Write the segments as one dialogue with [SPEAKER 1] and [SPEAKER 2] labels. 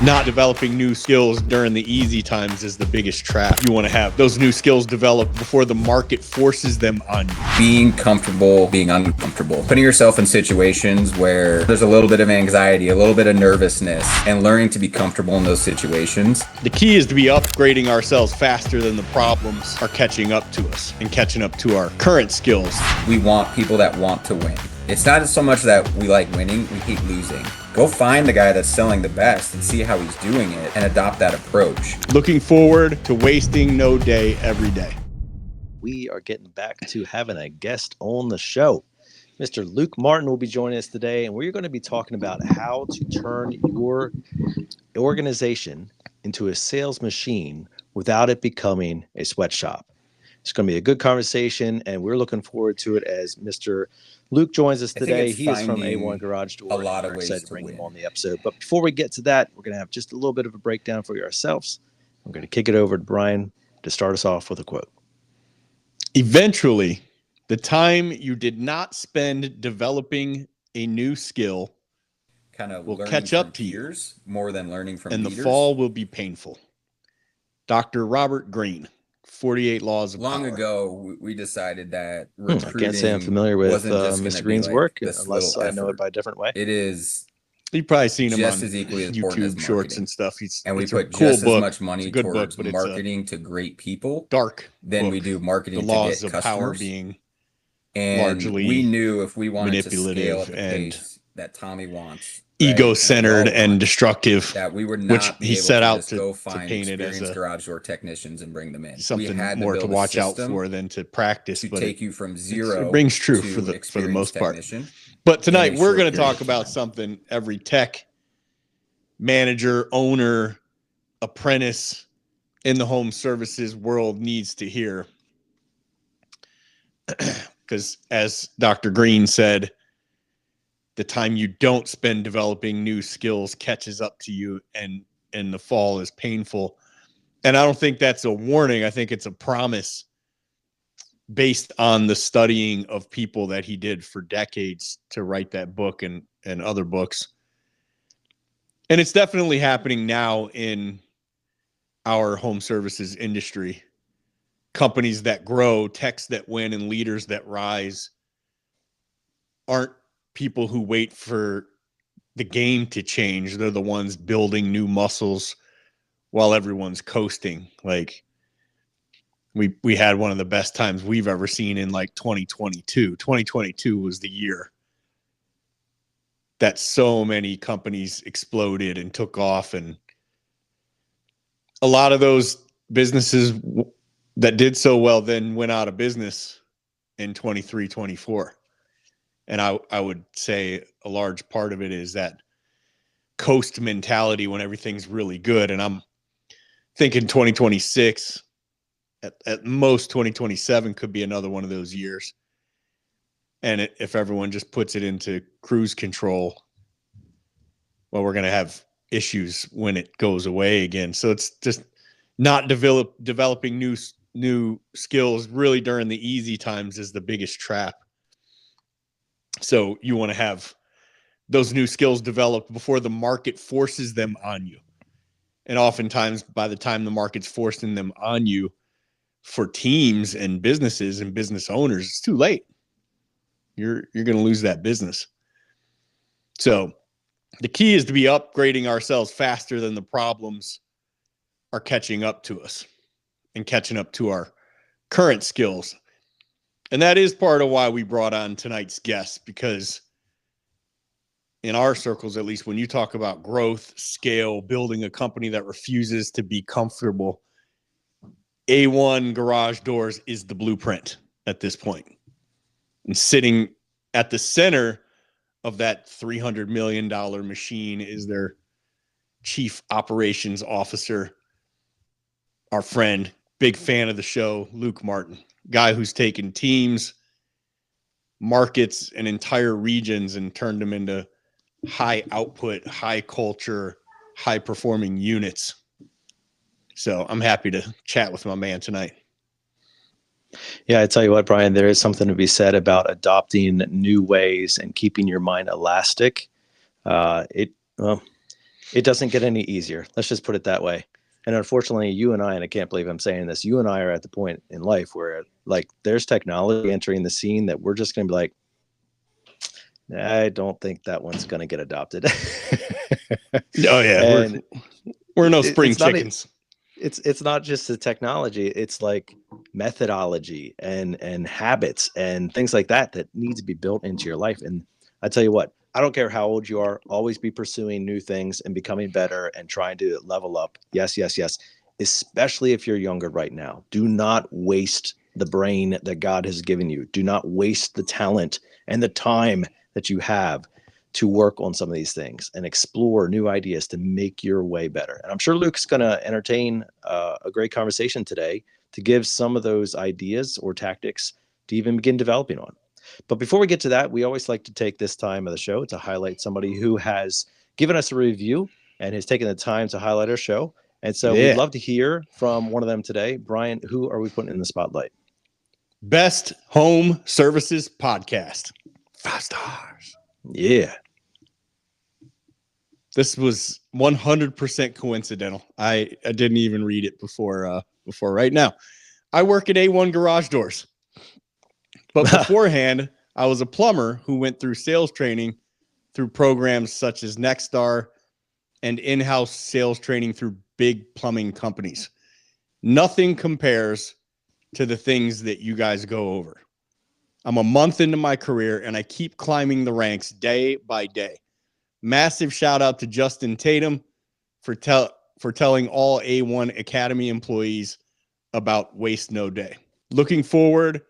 [SPEAKER 1] Not developing new skills during the easy times is the biggest trap. You want to have those new skills developed before the market forces them on you.
[SPEAKER 2] Being comfortable, being uncomfortable. Putting yourself in situations where there's a little bit of anxiety, a little bit of nervousness, and learning to be comfortable in those situations.
[SPEAKER 1] The key is to be upgrading ourselves faster than the problems are catching up to us and catching up to our current skills.
[SPEAKER 2] We want people that want to win. It's not so much that we like winning, we hate losing. Go find the guy that's selling the best and see how he's doing it and adopt that approach.
[SPEAKER 1] Looking forward to wasting no day every day.
[SPEAKER 3] We are getting back to having a guest on the show. Mr. Luke Martin will be joining us today, and we're going to be talking about how to turn your organization into a sales machine without it becoming a sweatshop. It's going to be a good conversation, and we're looking forward to it as Mr. Luke joins us today. He is from A1 Garage Door.
[SPEAKER 2] A lot of ways
[SPEAKER 3] excited to
[SPEAKER 2] to
[SPEAKER 3] bring
[SPEAKER 2] win.
[SPEAKER 3] him on the episode. But before we get to that, we're going to have just a little bit of a breakdown for ourselves. I'm going to kick it over to Brian to start us off with a quote.
[SPEAKER 1] Eventually, the time you did not spend developing a new skill will catch up to you
[SPEAKER 2] more than learning from
[SPEAKER 1] and
[SPEAKER 2] leaders.
[SPEAKER 1] the fall will be painful. Dr. Robert Greene, 48 Laws of
[SPEAKER 2] Long
[SPEAKER 1] Power.
[SPEAKER 2] ago, we decided that
[SPEAKER 3] I can't say I'm familiar with Mr. Green's work unless I know it by a different way.
[SPEAKER 2] It is
[SPEAKER 1] You've probably seen him
[SPEAKER 2] just
[SPEAKER 1] on
[SPEAKER 2] as equally as important as
[SPEAKER 1] YouTube shorts
[SPEAKER 2] marketing.
[SPEAKER 1] and stuff.
[SPEAKER 2] And we
[SPEAKER 1] it's
[SPEAKER 2] put
[SPEAKER 1] a cool
[SPEAKER 2] just
[SPEAKER 1] book.
[SPEAKER 2] as much money
[SPEAKER 1] It's a good
[SPEAKER 2] towards
[SPEAKER 1] book, but
[SPEAKER 2] marketing to great people
[SPEAKER 1] dark
[SPEAKER 2] than
[SPEAKER 1] book.
[SPEAKER 2] we do marketing
[SPEAKER 1] The
[SPEAKER 2] to
[SPEAKER 1] laws
[SPEAKER 2] get
[SPEAKER 1] of
[SPEAKER 2] customers.
[SPEAKER 1] power being
[SPEAKER 2] And
[SPEAKER 1] largely
[SPEAKER 2] we knew if we wanted to
[SPEAKER 1] manipulative
[SPEAKER 2] scale at the
[SPEAKER 1] and
[SPEAKER 2] pace that Tommy wants,
[SPEAKER 1] ego-centered and destructive,
[SPEAKER 2] that we would not
[SPEAKER 1] which
[SPEAKER 2] be
[SPEAKER 1] he
[SPEAKER 2] able
[SPEAKER 1] set
[SPEAKER 2] to
[SPEAKER 1] out
[SPEAKER 2] just
[SPEAKER 1] to
[SPEAKER 2] go find
[SPEAKER 1] paint it as
[SPEAKER 2] experienced
[SPEAKER 1] a
[SPEAKER 2] garage door technicians and bring them in.
[SPEAKER 1] something
[SPEAKER 2] we had
[SPEAKER 1] more to
[SPEAKER 2] build a
[SPEAKER 1] watch out
[SPEAKER 2] system
[SPEAKER 1] for than to practice.
[SPEAKER 2] to
[SPEAKER 1] but
[SPEAKER 2] take you from zero
[SPEAKER 1] it rings true
[SPEAKER 2] to
[SPEAKER 1] for the
[SPEAKER 2] experienced
[SPEAKER 1] most part.
[SPEAKER 2] technician
[SPEAKER 1] But tonight
[SPEAKER 2] in a
[SPEAKER 1] we're
[SPEAKER 2] short
[SPEAKER 1] going to
[SPEAKER 2] period
[SPEAKER 1] talk
[SPEAKER 2] of
[SPEAKER 1] about
[SPEAKER 2] time.
[SPEAKER 1] something every tech manager, owner, apprentice in the home services world needs to hear. Because as Dr. Greene said, the time you don't spend developing new skills catches up to you, and the fall is painful. And I don't think that's a warning. I think it's a promise based on the studying of people that he did for decades to write that book and other books. And it's definitely happening now in our home services industry. Companies that grow, techs that win, and leaders that rise aren't people who wait for the game to change. They're the ones building new muscles while everyone's coasting. Like we had one of the best times we've ever seen in like 2022. 2022 was the year that so many companies exploded and took off, and a lot of those businesses that did so well then went out of business in 23, 24. And I would say a large part of it is that coast mentality when everything's really good. And I'm thinking 2026, at most 2027 could be another one of those years. And if everyone just puts it into cruise control, well, we're going to have issues when it goes away again. So it's just not developing new skills really during the easy times is the biggest trap. So you want to have those new skills developed before the market forces them on you. And oftentimes by the time the market's forcing them on you for teams and businesses and business owners, it's too late. You're going to lose that business. So the key is to be upgrading ourselves faster than the problems are catching up to us and catching up to our current skills. And that is part of why we brought on tonight's guest, because in our circles, at least when you talk about growth, scale, building a company that refuses to be comfortable, A1 Garage Doors is the blueprint at this point. And sitting at the center of that $300 million machine is their chief operations officer, our friend, big fan of the show, Luke Martin, guy who's taken teams, markets, and entire regions and turned them into high output, high culture, high performing units. So I'm happy to chat with my man tonight.
[SPEAKER 3] Yeah, I tell you what, Brian, there is something to be said about adopting new ways and keeping your mind elastic. It doesn't get any easier. Let's just put it that way. And unfortunately, you and I can't believe I'm saying this, you and I are at the point in life where like there's technology entering the scene that we're just going to be like, I don't think that one's going to get adopted.
[SPEAKER 1] Oh yeah, we're no spring chickens.
[SPEAKER 3] It's not just the technology, it's like methodology and habits and things like that need to be built into your life. And I tell you what, I don't care how old you are, always be pursuing new things and becoming better and trying to level up. Yes, yes, yes. Especially if you're younger right now. Do not waste the brain that God has given you. Do not waste the talent and the time that you have to work on some of these things and explore new ideas to make your way better. And I'm sure Luke's going to entertain a great conversation today to give some of those ideas or tactics to even begin developing on. But before we get to that, we always like to take this time of the show to highlight somebody who has given us a review and has taken the time to highlight our show. And so we'd love to hear from one of them today. Brian, who are we putting in the spotlight?
[SPEAKER 1] Best Home Services Podcast. 5 stars.
[SPEAKER 3] Yeah.
[SPEAKER 1] This was 100% coincidental. I didn't even read it before right now. I work at A1 Garage Doors. But beforehand, I was a plumber who went through sales training through programs such as Nexstar and in-house sales training through big plumbing companies. Nothing compares to the things that you guys go over. I'm a month into my career, and I keep climbing the ranks day by day. Massive shout out to Justin Tatum for telling all A1 Academy employees about Waste No Day. Looking forward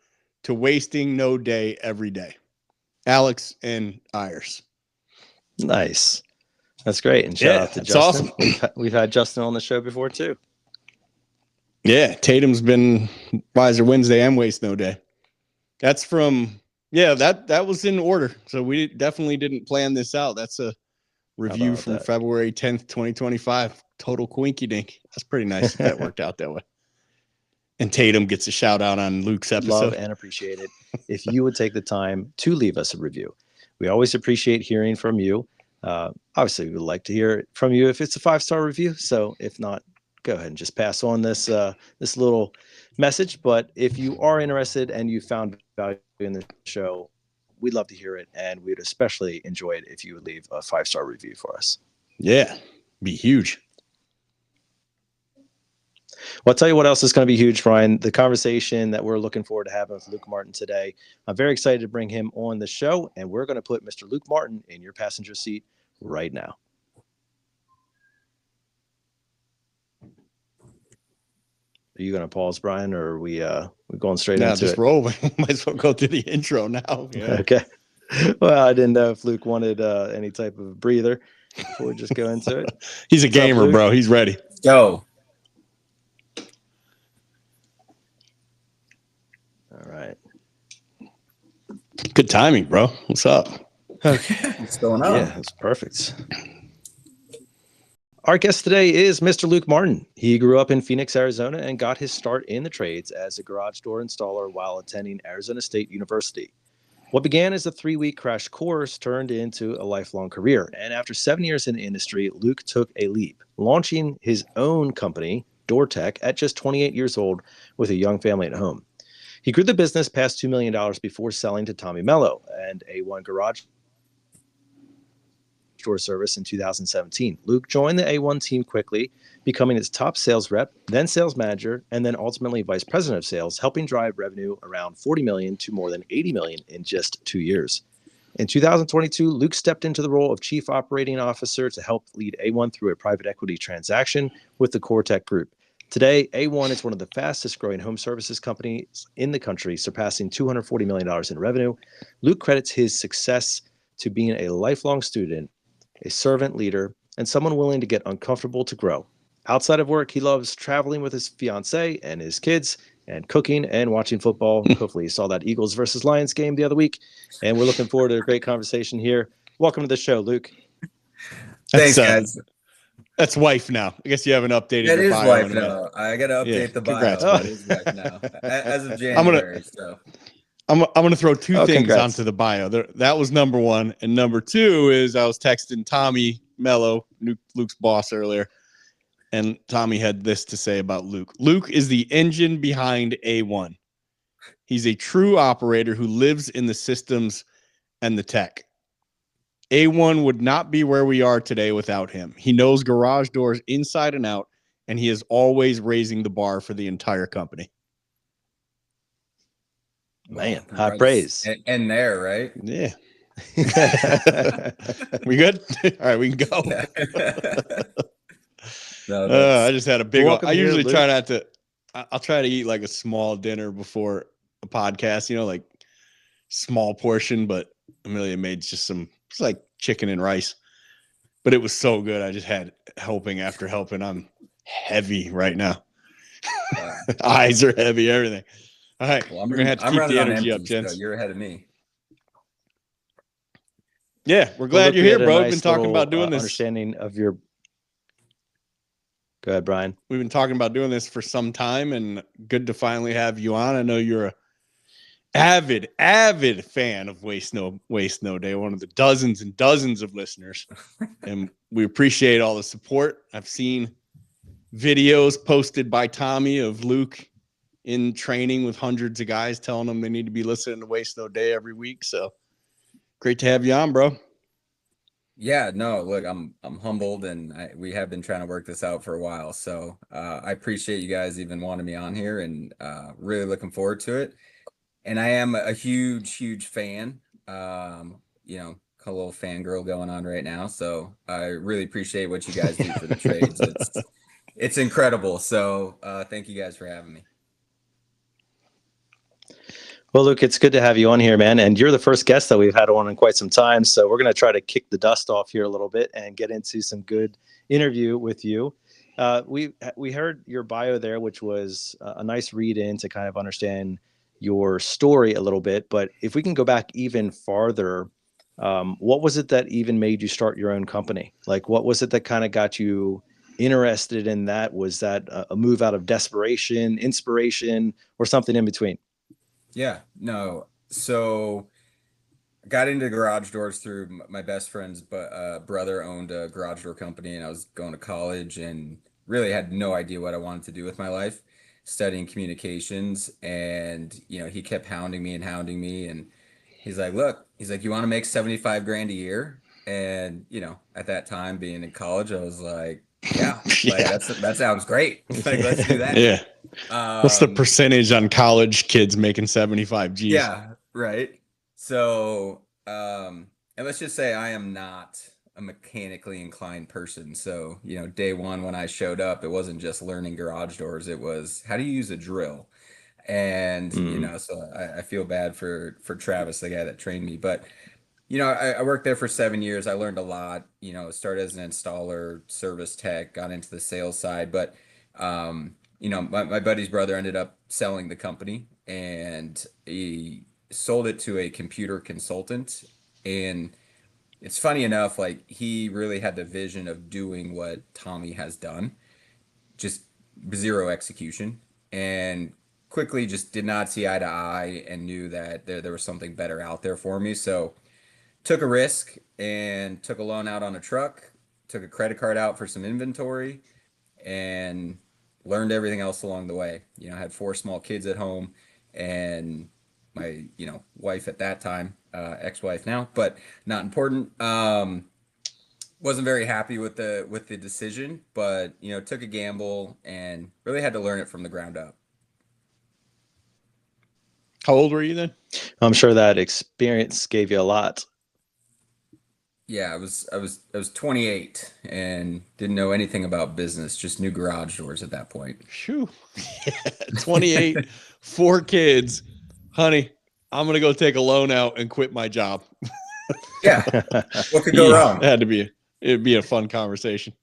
[SPEAKER 1] to wasting no day every day. Alex and Ayers.
[SPEAKER 3] Nice. That's great. And shout out to Justin.
[SPEAKER 1] Awesome.
[SPEAKER 3] We've had Justin on the show before too.
[SPEAKER 1] Yeah, Tatum's been Wiser Wednesday and Waste No Day. That's from, that was in order. So we definitely didn't plan this out. That's a review from February 10th, 2025. Total quinky dink. That's pretty nice. That worked out that way. And Tatum gets a shout out on Luke's episode.
[SPEAKER 3] Love and appreciate it. If you would take the time to leave us a review, we always appreciate hearing from you. Obviously, we would like to hear from you if it's a 5-star review. So if not, go ahead and just pass on this little message. But if you are interested and you found value in the show, we'd love to hear it. And we'd especially enjoy it if you would leave a 5-star review for us.
[SPEAKER 1] Yeah, be huge.
[SPEAKER 3] Well, I'll tell you what else is going to be huge, Brian. The conversation that we're looking forward to having with Luke Martin today. I'm very excited to bring him on the show, and we're going to put Mr. Luke Martin in your passenger seat right now. Are you going to pause, Brian, or are we going straight into
[SPEAKER 1] just
[SPEAKER 3] it?
[SPEAKER 1] Roll. Might as well go through the intro now. Yeah.
[SPEAKER 3] Okay. Well, I didn't know if Luke wanted any type of breather before we just go into it.
[SPEAKER 1] He's a gamer, bro. He's ready.
[SPEAKER 2] Go.
[SPEAKER 3] All right.
[SPEAKER 1] Good timing, bro. What's up?
[SPEAKER 2] Okay. What's going on?
[SPEAKER 3] Yeah, that's perfect. Our guest today is Mr. Luke Martin. He grew up in Phoenix, Arizona, and got his start in the trades as a garage door installer while attending Arizona State University. What began as a 3-week crash course turned into a lifelong career. And after 7 years in the industry, Luke took a leap, launching his own company, DoorTech, at just 28 years old with a young family at home. He grew the business past $2 million before selling to Tommy Mello and A1 Garage Door Service in 2017. Luke joined the A1 team quickly, becoming its top sales rep, then sales manager, and then ultimately vice president of sales, helping drive revenue around $40 million to more than $80 million in just 2 years. In 2022, Luke stepped into the role of chief operating officer to help lead A1 through a private equity transaction with the CoreTech Group. Today, A1 is one of the fastest growing home services companies in the country, surpassing $240 million in revenue. Luke credits his success to being a lifelong student, a servant leader, and someone willing to get uncomfortable to grow. Outside of work, he loves traveling with his fiance and his kids and cooking and watching football. Hopefully you saw that Eagles versus Lions game the other week. And we're looking forward to a great conversation here. Welcome to the show, Luke.
[SPEAKER 2] Thanks, guys.
[SPEAKER 1] That's wife now. I guess you haven't updated
[SPEAKER 2] That
[SPEAKER 1] your
[SPEAKER 2] is
[SPEAKER 1] bio
[SPEAKER 2] wife
[SPEAKER 1] in a minute.
[SPEAKER 2] now. I got to update the bio.
[SPEAKER 1] Congrats,
[SPEAKER 2] That is wife now. As of January. So
[SPEAKER 1] I'm going to throw two things
[SPEAKER 3] congrats.
[SPEAKER 1] onto the bio. That was number one. And number two is I was texting Tommy Mello, Luke's boss, earlier. And Tommy had this to say about Luke. Luke is the engine behind A1. He's a true operator who lives in the systems and the tech. A1 would not be where we are today without him. He knows garage doors inside and out, and he is always raising the bar for the entire company.
[SPEAKER 3] Man, high praise.
[SPEAKER 2] And there, right?
[SPEAKER 1] Yeah. We good? All right, we can go. I just had a big one. I usually try not to. I'll try to eat like a small dinner before a podcast, like small portion, but Amelia made just it's like chicken and rice, but it was so good. I just had helping after helping. I'm heavy right now. Eyes are heavy, everything. All right,
[SPEAKER 2] well,
[SPEAKER 1] we're gonna have to keep the energy up, gents.
[SPEAKER 2] So you're ahead of me.
[SPEAKER 1] Yeah, we're glad you're here, bro. We've been talking about doing this.
[SPEAKER 3] Understanding of your. Go ahead, Brian.
[SPEAKER 1] We've been talking about doing this for some time, and good to finally have you on. I know you're a avid fan of Waste No Day, one of the dozens and dozens of listeners, and we appreciate all the support. I've seen videos posted by Tommy of Luke in training with hundreds of guys telling them they need to be listening to Waste No Day every week. So great to have you on, bro.
[SPEAKER 2] Yeah, no, look, I'm humbled, and we have been trying to work this out for a while. So I appreciate you guys even wanting me on here, and really looking forward to it. And I am a huge fan. A little fangirl going on right now. So I really appreciate what you guys do for the trades. It's incredible. So thank you guys for having me.
[SPEAKER 3] Well, Luke, it's good to have you on here, man. And you're the first guest that we've had on in quite some time. So we're going to try to kick the dust off here a little bit and get into some good interview with you. We heard your bio there, which was a nice read in to kind of understand your story a little bit. But if we can go back even farther, what was it that even made you start your own company? Like, what was it that kind of got you interested in that? Was that a move out of desperation, inspiration, or something in between?
[SPEAKER 2] Yeah, no. So I got into garage doors through my best friend's brother owned a garage door company, and I was going to college and really had no idea what I wanted to do with my life, studying communications. And, he kept hounding me, and he's like, look, you want to make 75 grand a year? And, at that time being in college, I was like, yeah, that sounds great. Like, let's do that.
[SPEAKER 1] Yeah. What's the percentage on college kids making 75 G's?
[SPEAKER 2] Yeah, right. So, and let's just say I am not a mechanically inclined person. So, day one when I showed up, it wasn't just learning garage doors. It was, how do you use a drill? And, so I feel bad for Travis, the guy that trained me. But, I worked there for 7 years. I learned a lot, started as an installer, service tech, got into the sales side. But, my buddy's brother ended up selling the company, and he sold it to a computer consultant. And it's funny enough, like, he really had the vision of doing what Tommy has done, just zero execution, and quickly just did not see eye to eye and knew that there was something better out there for me. So took a risk and took a loan out on a truck, took a credit card out for some inventory, and learned everything else along the way. I had 4 small kids at home, and my, wife at that time, ex-wife now, but not important. Wasn't very happy with the decision, but, took a gamble and really had to learn it from the ground up.
[SPEAKER 1] How old were you then?
[SPEAKER 3] I'm sure that experience gave you a lot.
[SPEAKER 2] Yeah, I was 28 and didn't know anything about business, just knew garage doors at that point.
[SPEAKER 1] Phew. 28, 4 kids. Honey, I'm going to go take a loan out and quit my job.
[SPEAKER 2] Yeah. What could go wrong?
[SPEAKER 1] It'd be a fun conversation.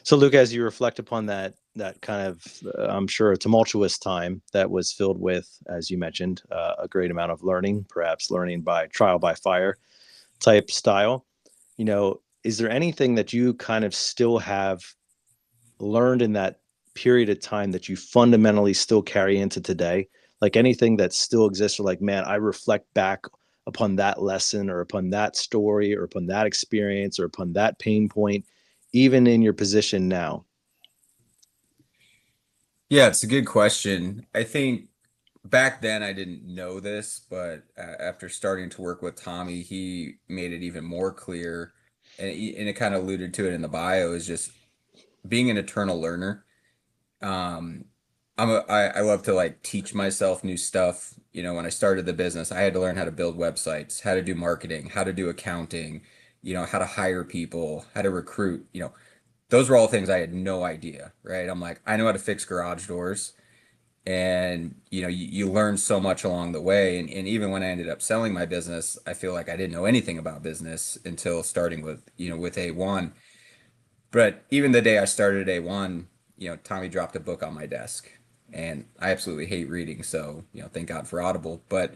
[SPEAKER 3] So, Luke, as you reflect upon that kind of, I'm sure, a tumultuous time that was filled with, as you mentioned, a great amount of learning, perhaps learning by trial by fire type style. Is there anything that you kind of still have learned in that period of time that you fundamentally still carry into today? Like anything that still exists, or like, man, I reflect back upon that lesson or upon that story or upon that experience or upon that pain point, even in your position now?
[SPEAKER 2] Yeah, it's a good question. I think back then I didn't know this, but after starting to work with Tommy, he made it even more clear, and it kind of alluded to it in the bio, is just being an eternal learner. Um, I love to like teach myself new stuff. You know, when I started the business, I had to learn how to build websites, how to do marketing, how to do accounting, you know, how to hire people, how to recruit, you know, those were all things I had no idea, right? I'm like, I know how to fix garage doors. And you know, you learn so much along the way. And even when I ended up selling my business, I feel like I didn't know anything about business until starting with, you know, with A1. But even the day I started A1, you know, Tommy dropped a book on my desk. And I absolutely hate reading, so, you know, thank God for Audible. But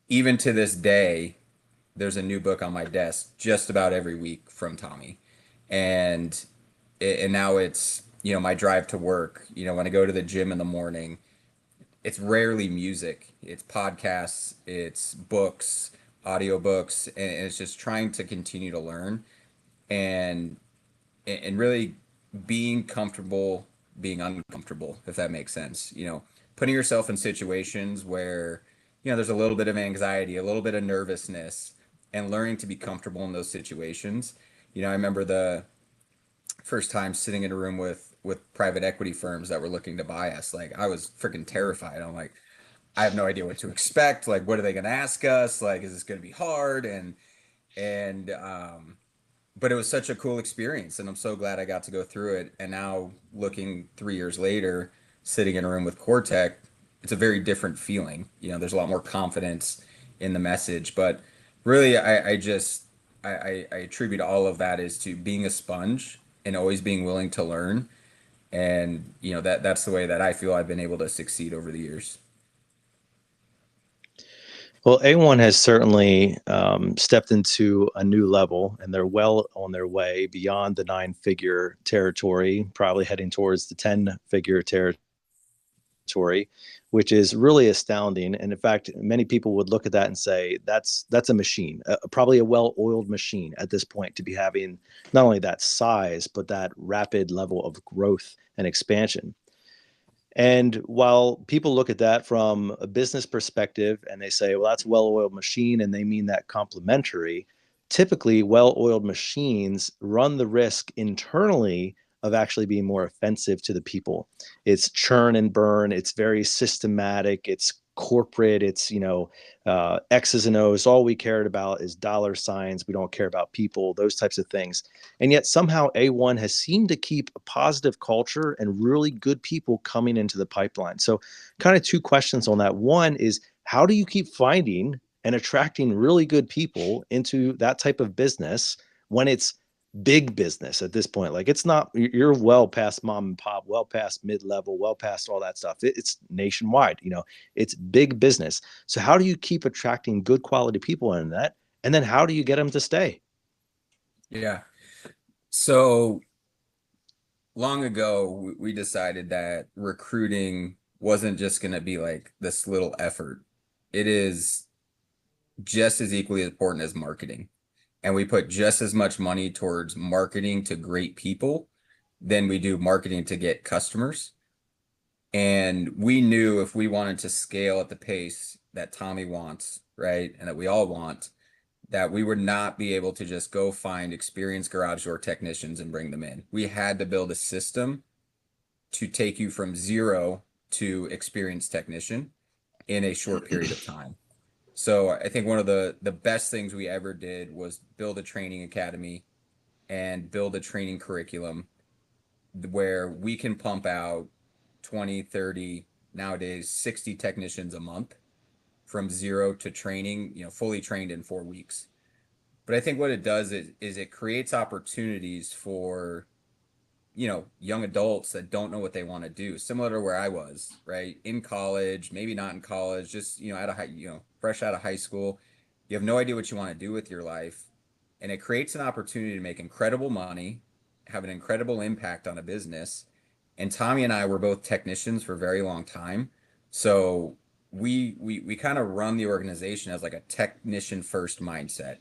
[SPEAKER 2] even to this day, there's a new book on my desk just about every week from Tommy. And and now it's, you know, my drive to work, you know, when I go to the gym in the morning, it's rarely music. It's podcasts, it's books, audiobooks, and it's just trying to continue to learn and really being comfortable being uncomfortable, if that makes sense. You know, putting yourself in situations where, you know, there's a little bit of anxiety, a little bit of nervousness, and learning to be comfortable in those situations. You know, I remember the first time sitting in a room with private equity firms that were looking to buy us. Like I was freaking terrified. I'm like, I have no idea what to expect. Like, what are they going to ask us? Like, is this going to be hard? And but it was such a cool experience, and I'm so glad I got to go through it. And now, looking 3 years later, sitting in a room with Cortec, it's a very different feeling. You know, there's a lot more confidence in the message. But really, I attribute all of that is to being a sponge and always being willing to learn. And you know, that's the way that I feel I've been able to succeed over the years.
[SPEAKER 3] Well, A1 has certainly stepped into a new level, and they're well on their way beyond the 9-figure territory, probably heading towards the 10-figure territory, which is really astounding. And in fact, many people would look at that and say that's a machine, probably a well-oiled machine at this point, to be having not only that size but that rapid level of growth and expansion. And while people look at that from a business perspective and they say, well, that's a well-oiled machine, and they mean that complimentary, typically well-oiled machines run the risk internally of actually being more offensive to the people. It's churn and burn. It's very systematic. It's corporate. It's, X's and O's. All we cared about is dollar signs. We don't care about people, those types of things. And yet somehow A1 has seemed to keep a positive culture and really good people coming into the pipeline. So kind of two questions on that. One is, how do you keep finding and attracting really good people into that type of business when it's big business at this point? Like, it's not, you're well past mom and pop, well past mid-level, well past all that stuff. It's nationwide, it's big business. So how do you keep attracting good quality people in that? And then how do you get them to stay?
[SPEAKER 2] Yeah. So long ago, we decided that recruiting wasn't just going to be like this little effort. It is just as equally important as marketing. And we put just as much money towards marketing to great people than we do marketing to get customers. And we knew if we wanted to scale at the pace that Tommy wants, right, and that we all want, that we would not be able to just go find experienced garage door technicians and bring them in. We had to build a system to take you from zero to experienced technician in a short period of time. So I think one of the best things we ever did was build a training academy and build a training curriculum where we can pump out 20, 30, nowadays 60 technicians a month from zero to training, fully trained in 4 weeks. But I think what it does is it creates opportunities for, young adults that don't know what they want to do, similar to where I was, right? In college, maybe not in college, just, out of fresh out of high school. You have no idea what you want to do with your life. And it creates an opportunity to make incredible money, have an incredible impact on a business, And Tommy and I were both technicians for a very long time. So we kind of run the organization as like a technician first mindset.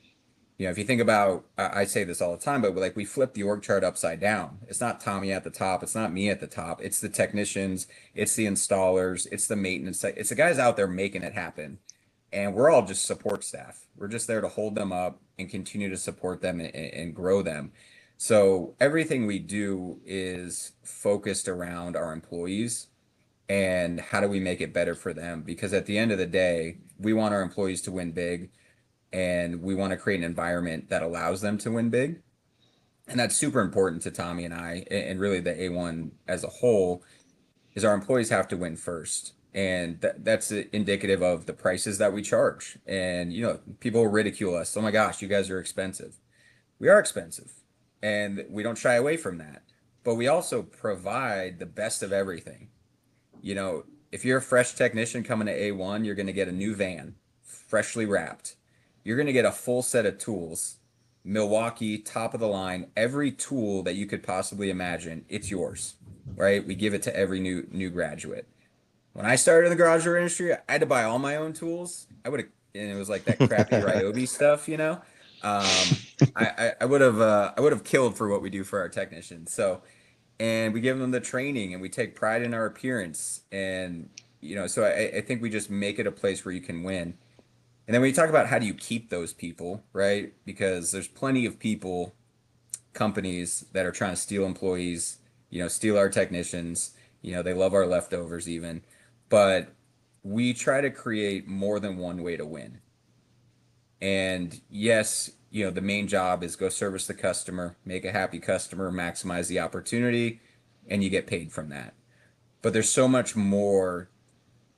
[SPEAKER 2] If you think about, I say this all the time, but like we flip the org chart upside down. It's not Tommy at the top. It's not me at the top. It's the technicians. It's the installers. It's the maintenance. It's the guys out there making it happen. And we're all just support staff. We're just there to hold them up and continue to support them and grow them. So everything we do is focused around our employees and how do we make it better for them? Because at the end of the day, we want our employees to win big and we want to create an environment that allows them to win big. And that's super important to Tommy and I, and really the A1 as a whole, is our employees have to win first. And that's indicative of the prices that we charge. And, people ridicule us. Oh my gosh, you guys are expensive. We are expensive and we don't shy away from that. But we also provide the best of everything. If you're a fresh technician coming to A1, you're going to get a new van, freshly wrapped. You're going to get a full set of tools, Milwaukee, top of the line, every tool that you could possibly imagine, it's yours, right? We give it to every new graduate. When I started in the garage door industry, I had to buy all my own tools. And it was like that crappy Ryobi stuff, I would have killed for what we do for our technicians. So, and we give them the training and we take pride in our appearance. And, so I think we just make it a place where you can win. And then when you talk about how do you keep those people, right? Because there's plenty of people, companies that are trying to steal employees, steal our technicians, they love our leftovers even. But we try to create more than one way to win. And yes, the main job is go service the customer, make a happy customer, maximize the opportunity, and you get paid from that. But there's so much more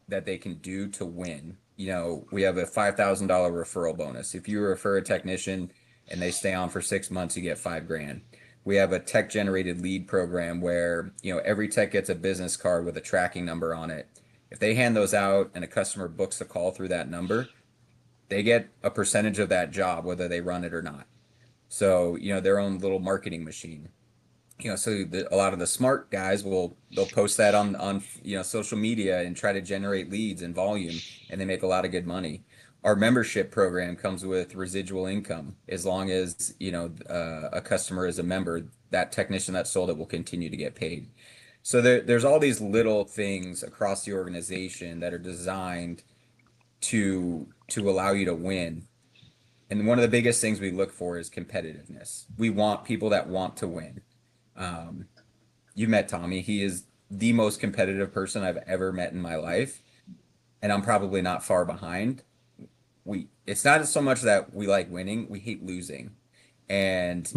[SPEAKER 2] that they can do to win. We have a $5,000 referral bonus. If you refer a technician and they stay on for 6 months, you get $5,000. We have a tech generated lead program where, every tech gets a business card with a tracking number on it. If they hand those out and a customer books a call through that number, they get a percentage of that job, whether they run it or not. So, their own little marketing machine. So a lot of the smart guys they'll post that on social media and try to generate leads and volume, and they make a lot of good money. Our membership program comes with residual income. As long as a customer is a member, that technician that sold it will continue to get paid. So there's all these little things across the organization that are designed to allow you to win. And one of the biggest things we look for is competitiveness. We want people that want to win. You met Tommy. He is the most competitive person I've ever met in my life. And I'm probably not far behind. It's not so much that we like winning, we hate losing. And,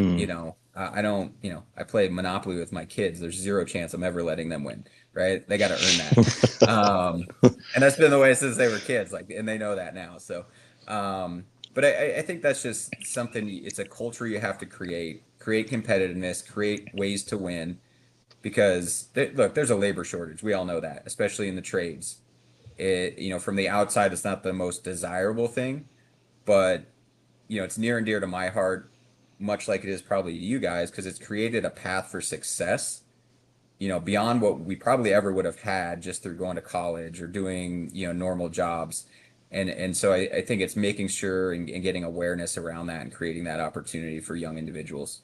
[SPEAKER 2] I don't, I play Monopoly with my kids. There's zero chance I'm ever letting them win, right? They got to earn that. And that's been the way since they were kids, and they know that now. So, but I think that's just something, it's a culture you have to create competitiveness, create ways to win, because look, there's a labor shortage. We all know that, especially in the trades. From the outside, it's not the most desirable thing, but, it's near and dear to my heart, much like it is probably to you guys, because it's created a path for success, beyond what we probably ever would have had just through going to college or doing, normal jobs. And so I think it's making sure and getting awareness around that and creating that opportunity for young individuals.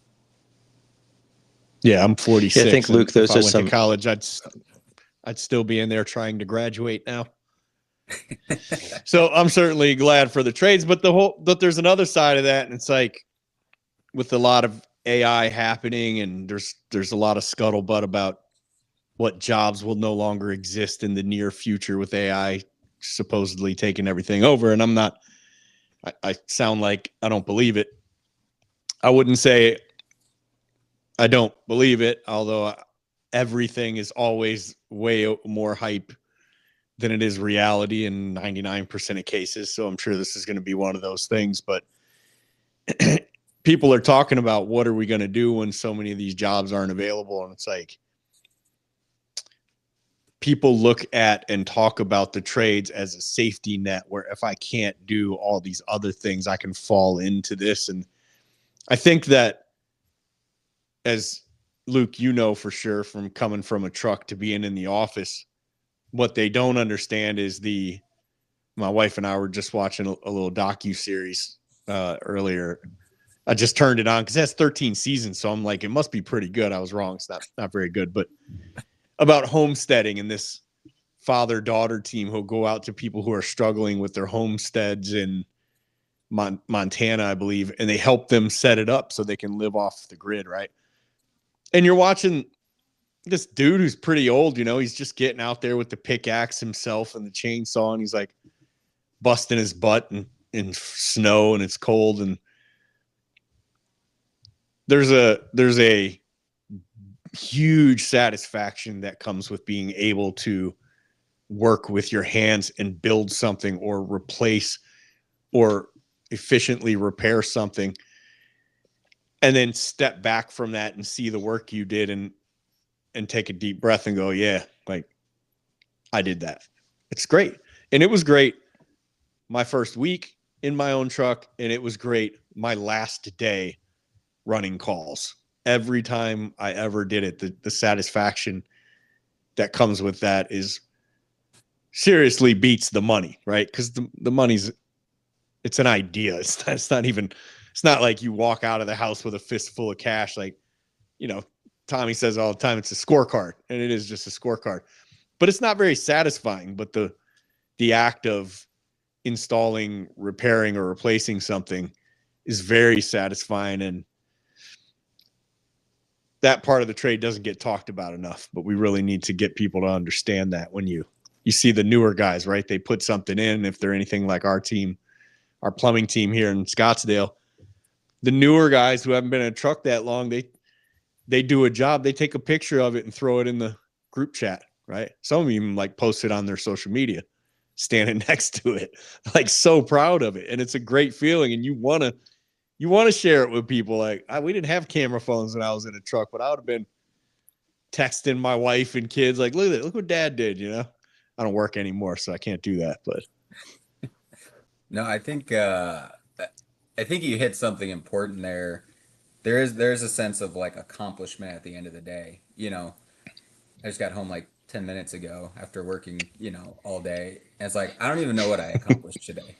[SPEAKER 1] Yeah, I'm 46.
[SPEAKER 3] Yeah, I think, Luke, those
[SPEAKER 1] if I
[SPEAKER 3] are
[SPEAKER 1] went
[SPEAKER 3] some
[SPEAKER 1] to college, I'd still be in there trying to graduate now. So I'm certainly glad for the trades, but there's another side of that, and it's like with a lot of AI happening, and there's a lot of scuttlebutt about what jobs will no longer exist in the near future with AI supposedly taking everything over. And I sound like I don't believe it. I wouldn't say I don't believe it, although everything is always way more hype than it is reality in 99% of cases. So I'm sure this is going to be one of those things, but people are talking about what are we going to do when so many of these jobs aren't available. And it's like, people look at and talk about the trades as a safety net where if I can't do all these other things, I can fall into this. And I think that as Luke, you know for sure from coming from a truck to being in the office, what they don't understand is my wife and I were just watching a little docu-series earlier. I just turned it on because it has 13 seasons. So I'm like, it must be pretty good. I was wrong. It's not very good, but about homesteading and this father-daughter team who'll go out to people who are struggling with their homesteads in Montana, I believe, and they help them set it up so they can live off the grid, right? And you're watching this dude who's pretty old, he's just getting out there with the pickaxe himself and the chainsaw, and he's like busting his butt in snow, and it's cold, and there's a huge satisfaction that comes with being able to work with your hands and build something or replace or efficiently repair something, and then step back from that and see the work you did and take a deep breath and go, yeah, like I did that. It's great. And it was great my first week in my own truck, and it was great my last day running calls. Every time I ever did it, the satisfaction that comes with that is seriously beats the money, right? Because the money's, it's an idea. It's not like you walk out of the house with a fistful of cash. Like, Tommy says all the time, it's a scorecard, and it is just a scorecard, but it's not very satisfying. But the act of installing, repairing, or replacing something is very satisfying, and that part of the trade doesn't get talked about enough, but we really need to get people to understand that. When you see the newer guys, right, they put something in. If they're anything like our team, our plumbing team here in Scottsdale, the newer guys who haven't been in a truck that long, they do a job, they take a picture of it and throw it in the group chat, right? Some of them even like post it on their social media, standing next to it, like so proud of it. And it's a great feeling. And you want to share it with people. Like, we didn't have camera phones when I was in a truck, but I would have been texting my wife and kids like, look at it, look what dad did. I don't work anymore, so I can't do that. But
[SPEAKER 2] no, I think you hit something important there. There's a sense of like accomplishment at the end of the day. I just got home like 10 minutes ago after working, all day. And it's like, I don't even know what I accomplished today.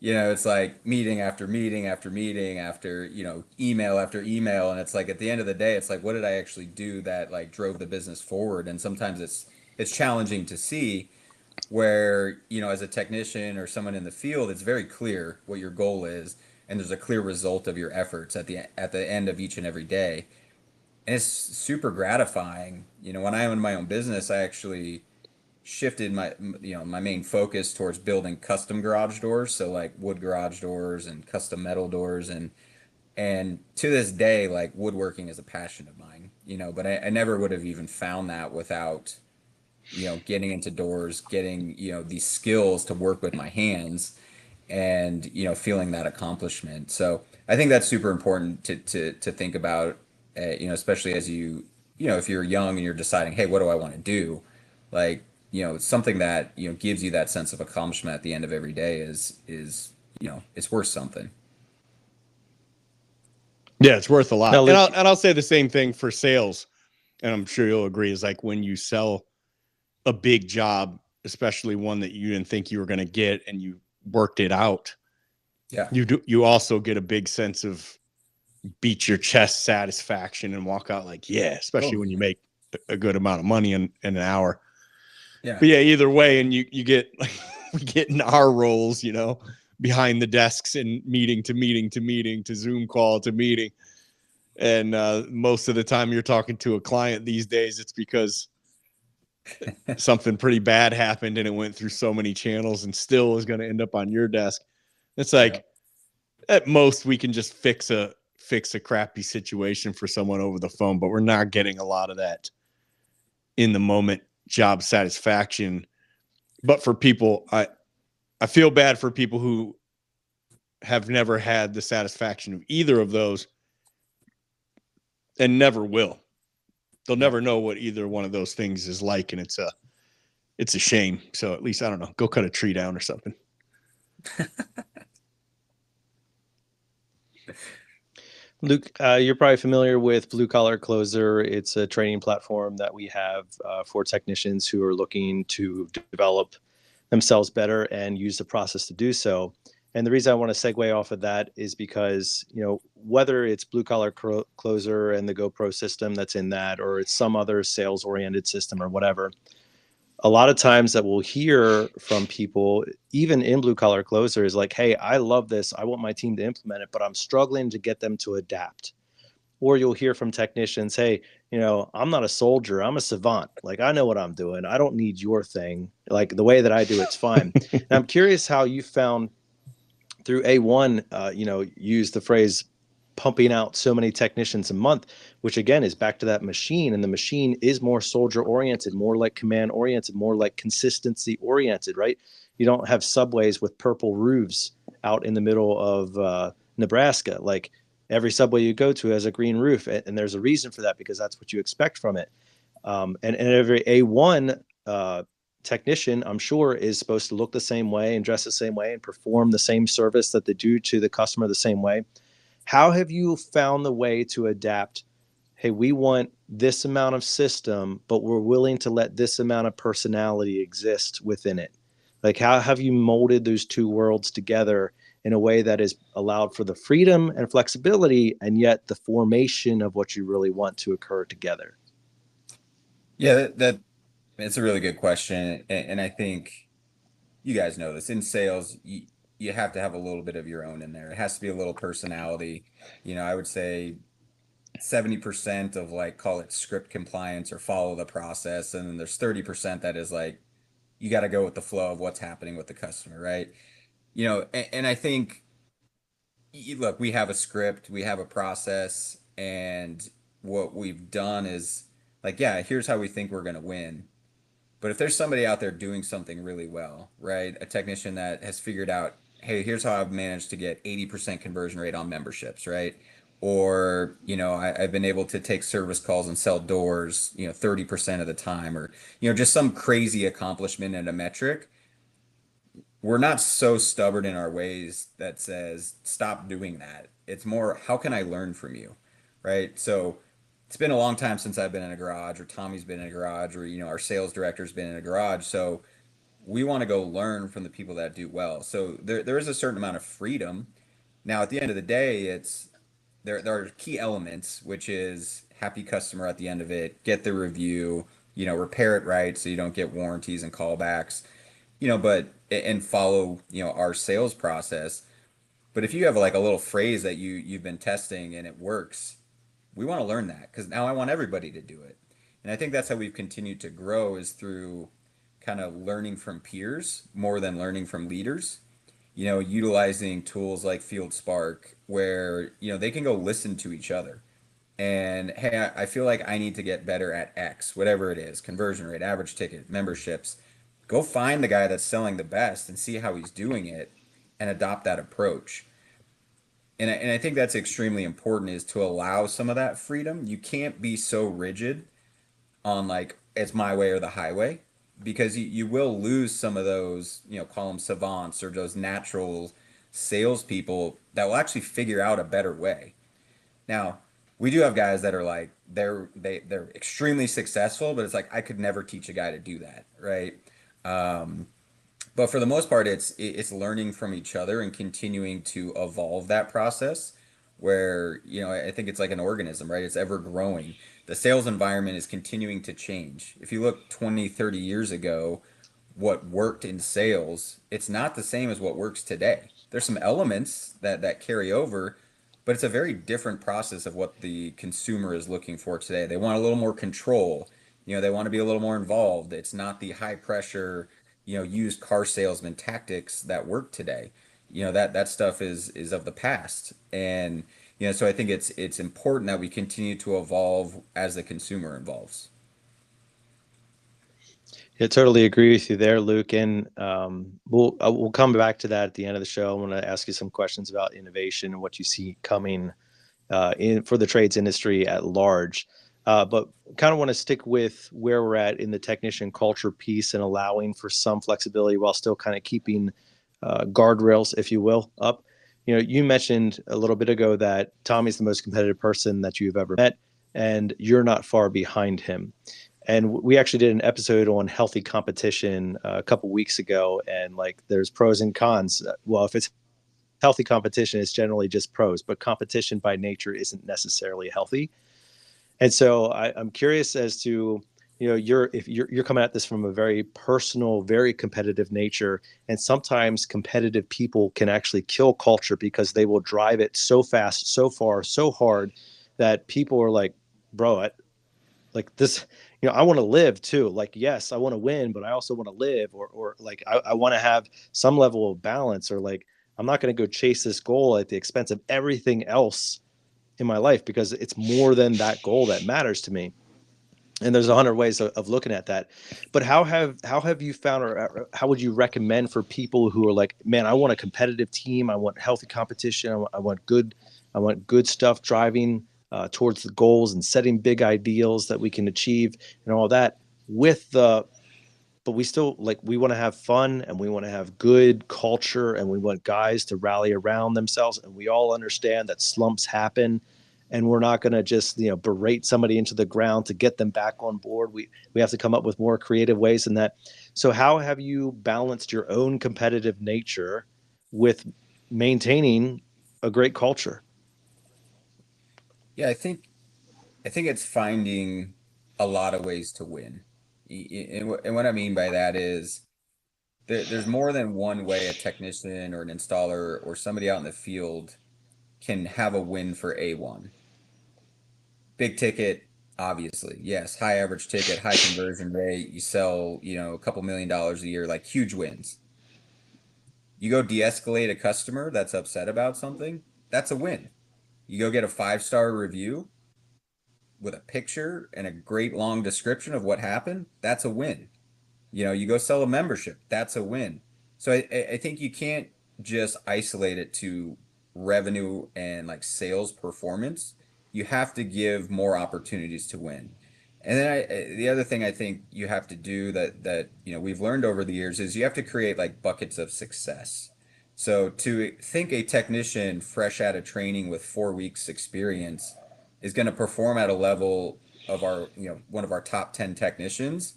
[SPEAKER 2] It's like meeting after meeting after meeting after, email after email. And it's like, at the end of the day, it's like, what did I actually do that like drove the business forward? And sometimes it's challenging to see where, as a technician or someone in the field, it's very clear what your goal is. And there's a clear result of your efforts at the end of each and every day. And it's super gratifying. When I owned my own business, I actually shifted my main focus towards building custom garage doors, so like wood garage doors and custom metal doors, and to this day, like woodworking is a passion of mine. But I never would have even found that without getting into doors, getting these skills to work with my hands, and feeling that accomplishment. So I think that's super important to think about, especially as if you're young and you're deciding, hey, what do I want to do? Like, something that gives you that sense of accomplishment at the end of every day is it's worth something.
[SPEAKER 1] yeah, it's worth a lot.
[SPEAKER 3] Now, Luke,
[SPEAKER 1] And I'll say the same thing for sales, and I'm sure you'll agree, is like when you sell a big job, especially one that you didn't think you were going to get and you worked it out.
[SPEAKER 2] Yeah.
[SPEAKER 1] You also get a big sense of beat your chest satisfaction and walk out like, yeah, especially when you make a good amount of money in an hour.
[SPEAKER 2] Yeah.
[SPEAKER 1] But yeah, either way, and you get we get in our roles, behind the desks and meeting to meeting to meeting to Zoom call to meeting. And most of the time you're talking to a client these days, it's because something pretty bad happened and it went through so many channels and still is going to end up on your desk. It's like, at most we can just fix a crappy situation for someone over the phone, but we're not getting a lot of that in the moment job satisfaction. But for people, I feel bad for people who have never had the satisfaction of either of those and never will. They'll never know what either one of those things is like, and it's a shame. So at least, I don't know, go cut a tree down or something.
[SPEAKER 3] Luke, you're probably familiar with Blue Collar Closer. It's a training platform that we have for technicians who are looking to develop themselves better and use the process to do so. And the reason I want to segue off of that is because, whether it's Blue Collar Closer and the GoPro system that's in that, or it's some other sales oriented system or whatever, a lot of times that we'll hear from people, even in Blue Collar Closer, is like, hey, I love this. I want my team to implement it, but I'm struggling to get them to adapt. Or you'll hear from technicians, hey, I'm not a soldier. I'm a savant. Like, I know what I'm doing. I don't need your thing. Like, the way that I do it's fine. And I'm curious how you found through A1, use the phrase pumping out so many technicians a month, which again is back to that machine. And the machine is more soldier oriented, more like command oriented, more like consistency oriented, right? You don't have subways with purple roofs out in the middle of Nebraska. Like, every subway you go to has a green roof. And there's a reason for that, because that's what you expect from it. And every A1 technician, I'm sure, is supposed to look the same way and dress the same way and perform the same service that they do to the customer the same way. How have you found the way to adapt? Hey, we want this amount of system, but we're willing to let this amount of personality exist within it. Like, how have you molded those two worlds together in a way that is allowed for the freedom and flexibility, and yet the formation of what you really want to occur together?
[SPEAKER 2] Yeah, that it's a really good question, and I think you guys know this in sales. You have to have a little bit of your own in there. It has to be a little personality. I would say 70% of, like, call it script compliance or follow the process, and then there's 30% that is like you got to go with the flow of what's happening with the customer, right? And I think, look, we have a script, we have a process, and what we've done is, like, yeah, here's how we think we're going to win. But if there's somebody out there doing something really well, right? A technician that has figured out, hey, here's how I've managed to get 80% conversion rate on memberships, right? Or, I've been able to take service calls and sell doors, 30% of the time, or, just some crazy accomplishment at a metric. We're not so stubborn in our ways that says, stop doing that. It's more, how can I learn from you? Right? So it's been a long time since I've been in a garage, or Tommy's been in a garage, or, our sales director's been in a garage. So we want to go learn from the people that do well. So there is a certain amount of freedom. Now, at the end of the day, there are key elements, which is happy customer at the end of it, get the review, repair it right so you don't get warranties and callbacks, but and follow, our sales process. But if you have, like, a little phrase that you've been testing and it works, we want to learn that, because now I want everybody to do it. And I think that's how we've continued to grow, is through kind of learning from peers more than learning from leaders. Utilizing tools like Field Spark, where, they can go listen to each other. And hey, I feel like I need to get better at X, whatever it is, conversion rate, average ticket, memberships. Go find the guy that's selling the best and see how he's doing it, and adopt that approach. And I think that's extremely important, is to allow some of that freedom. You can't be so rigid on, like, it's my way or the highway, because you will lose some of those, call them savants, or those natural salespeople that will actually figure out a better way. Now, we do have guys that are like, they're extremely successful, but it's like, I could never teach a guy to do that, right? But for the most part, it's learning from each other and continuing to evolve that process, where, I think it's like an organism, right? It's ever growing. The sales environment is continuing to change. If you look 20, 30 years ago, what worked in sales, it's not the same as what works today. There's some elements that carry over, but it's a very different process of what the consumer is looking for today. They want a little more control. They want to be a little more involved. It's not the high pressure, used car salesman tactics that work today. That stuff is of the past. And, so I think it's important that we continue to evolve as the consumer evolves.
[SPEAKER 3] Yeah, totally agree with you there, Luke. And we'll come back to that at the end of the show. I want to ask you some questions about innovation and what you see coming in for the trades industry at large. But kind of want to stick with where we're at in the technician culture piece, and allowing for some flexibility while still kind of keeping guardrails, if you will, up. You mentioned a little bit ago that Tommy's the most competitive person that you've ever met, and you're not far behind him. And we actually did an episode on healthy competition a couple weeks ago, and like there's pros and cons. Well, if it's healthy competition, it's generally just pros, but competition by nature isn't necessarily healthy. And so I'm curious as to, you're coming at this from a very personal, very competitive nature, and sometimes competitive people can actually kill culture because they will drive it so fast, so far, so hard that people are like, bro, like this, I want to live too. Like, yes, I want to win, but I also want to live, or like I want to have some level of balance, or like I'm not going to go chase this goal at the expense of everything else in my life because it's more than that goal that matters to me. And there's 100 ways of looking at that. But how have you found, or how would you recommend for people who are like, man, I want a competitive team, I want healthy competition, I want good stuff driving towards the goals and setting big ideals that we can achieve and all that, with the but we still, like, we want to have fun and we want to have good culture and we want guys to rally around themselves, and we all understand that slumps happen, and we're not going to just berate somebody into the ground to get them back on board. We have to come up with more creative ways than that. So how have you balanced your own competitive nature with maintaining a great culture?
[SPEAKER 2] Yeah, I think it's finding a lot of ways to win. And what I mean by that is there's more than one way a technician or an installer or somebody out in the field can have a win for A1. Big ticket, obviously. Yes, high average ticket, high conversion rate. You sell, a couple $1 million a year, like huge wins. You go de-escalate a customer that's upset about something, that's a win. You go get a 5-star review with a picture and a great long description of what happened, that's a win. You go sell a membership, that's a win. So I think you can't just isolate it to revenue and like sales performance. You have to give more opportunities to win. And then the other thing I think you have to do that we've learned over the years is you have to create like buckets of success. So to think a technician fresh out of training with 4 weeks experience is going to perform at a level of our, one of our top 10 technicians,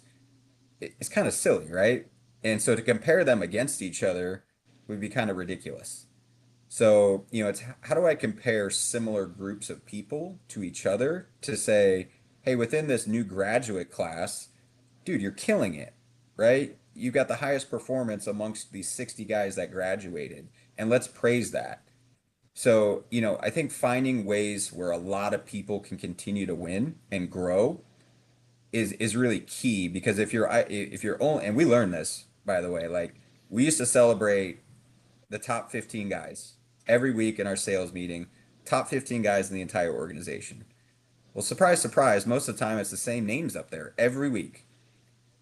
[SPEAKER 2] it's kind of silly, right? And so to compare them against each other would be kind of ridiculous. So, it's how do I compare similar groups of people to each other to say, hey, within this new graduate class, dude, you're killing it, right? You got the highest performance amongst these 60 guys that graduated, and let's praise that. So, I think finding ways where a lot of people can continue to win and grow is really key, because if you're only, and we learned this, by the way, like we used to celebrate the top 15 guys every week in our sales meeting, top 15 guys in the entire organization. Well, surprise, surprise, most of the time it's the same names up there every week.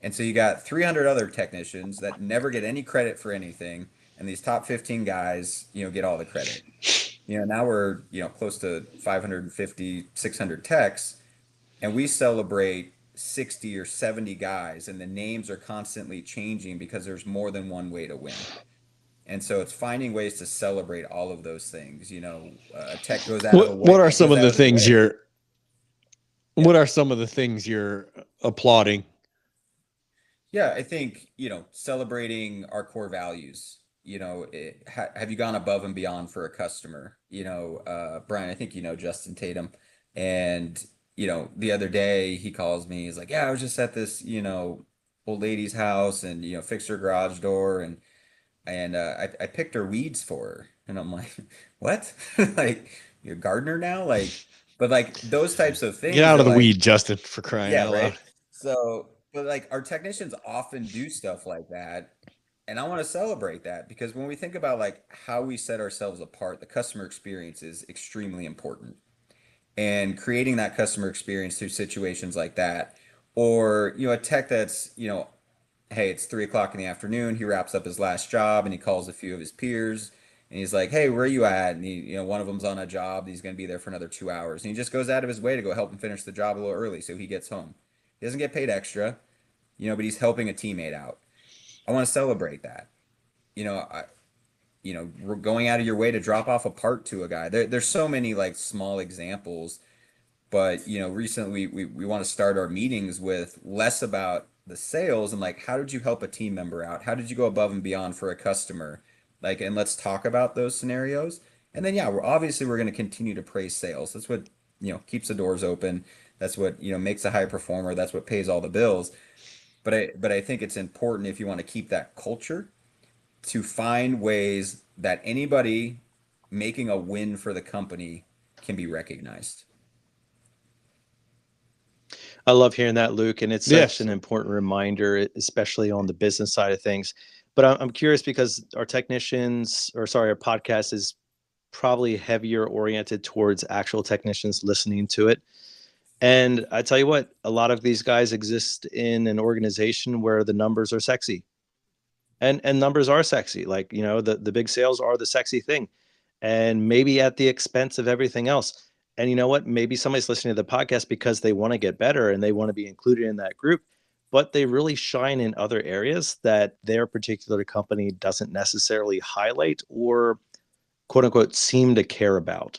[SPEAKER 2] And so you got 300 other technicians that never get any credit for anything, and these top 15 guys, get all the credit. Now we're, close to 550, 600 techs, and we celebrate 60 or 70 guys, and the names are constantly changing because there's more than one way to win. And so it's finding ways to celebrate all of those things. A tech goes out of the
[SPEAKER 1] What
[SPEAKER 2] way.
[SPEAKER 1] what are
[SPEAKER 2] It
[SPEAKER 1] some
[SPEAKER 2] goes
[SPEAKER 1] of
[SPEAKER 2] out
[SPEAKER 1] the
[SPEAKER 2] of his
[SPEAKER 1] things
[SPEAKER 2] way.
[SPEAKER 1] you're
[SPEAKER 2] Yeah.
[SPEAKER 1] what are some of the things you're applauding?
[SPEAKER 2] Yeah, I think, celebrating our core values. Have you gone above and beyond for a customer? Brian, I think you know Justin Tatum. And, the other day he calls me, he's like, yeah, I was just at this, old lady's house and, fixed her garage door, and I picked her weeds for her. And I'm like, what? Like, you're a gardener now? Like, but like those types of
[SPEAKER 1] Get
[SPEAKER 2] things
[SPEAKER 1] out
[SPEAKER 2] are
[SPEAKER 1] of the
[SPEAKER 2] like,
[SPEAKER 1] weed, Justin, for crying
[SPEAKER 2] yeah,
[SPEAKER 1] out
[SPEAKER 2] right.
[SPEAKER 1] loud.
[SPEAKER 2] So, but like our technicians often do stuff like that. And I want to celebrate that, because when we think about like how we set ourselves apart, the customer experience is extremely important. And creating that customer experience through situations like that, or, a tech that's, hey, it's 3 o'clock in the afternoon. He wraps up his last job and he calls a few of his peers and he's like, hey, where are you at? And one of them's on a job. He's going to be there for another 2 hours. And he just goes out of his way to go help him finish the job a little early so he gets home. He doesn't get paid extra, but he's helping a teammate out. I want to celebrate that. You know, I, going out of your way to drop off a part to a guy. There's so many like small examples, but recently we want to start our meetings with less about the sales and like, how did you help a team member out? How did you go above and beyond for a customer? Like, and let's talk about those scenarios. And then, yeah, we're going to continue to praise sales. That's what, keeps the doors open. That's what, makes a high performer. That's what pays all the bills. But I think it's important, if you want to keep that culture, to find ways that anybody making a win for the company can be recognized.
[SPEAKER 3] I love hearing that, Luke, and it's such
[SPEAKER 1] Yes.
[SPEAKER 3] an important reminder, especially on the business side of things. But I'm curious, because our podcast is probably heavier oriented towards actual technicians listening to it. And I tell you what, a lot of these guys exist in an organization where the numbers are sexy. And numbers are sexy. Like, the big sales are the sexy thing. And maybe at the expense of everything else. And you know what? Maybe somebody's listening to the podcast because they want to get better and they want to be included in that group, but they really shine in other areas that their particular company doesn't necessarily highlight or, quote unquote, seem to care about.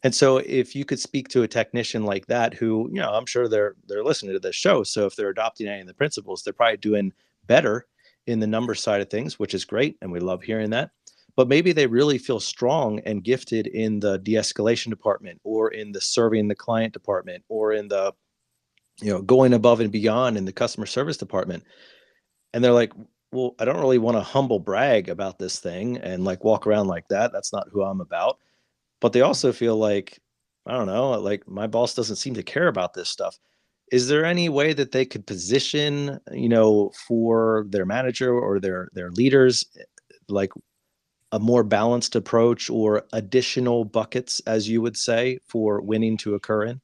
[SPEAKER 3] And so if you could speak to a technician like that, who, I'm sure they're listening to this show. So if they're adopting any of the principles, they're probably doing better in the number side of things, which is great. And we love hearing that. But maybe they really feel strong and gifted in the de-escalation department, or in the serving the client department, or in the, going above and beyond in the customer service department. And they're like, well, I don't really want to humble brag about this thing and like walk around like that. That's not who I'm about. But they also feel like, I don't know, like my boss doesn't seem to care about this stuff. Is there any way that they could position, for their manager or their leaders, like a more balanced approach or additional buckets, as you would say, for winning to occur in?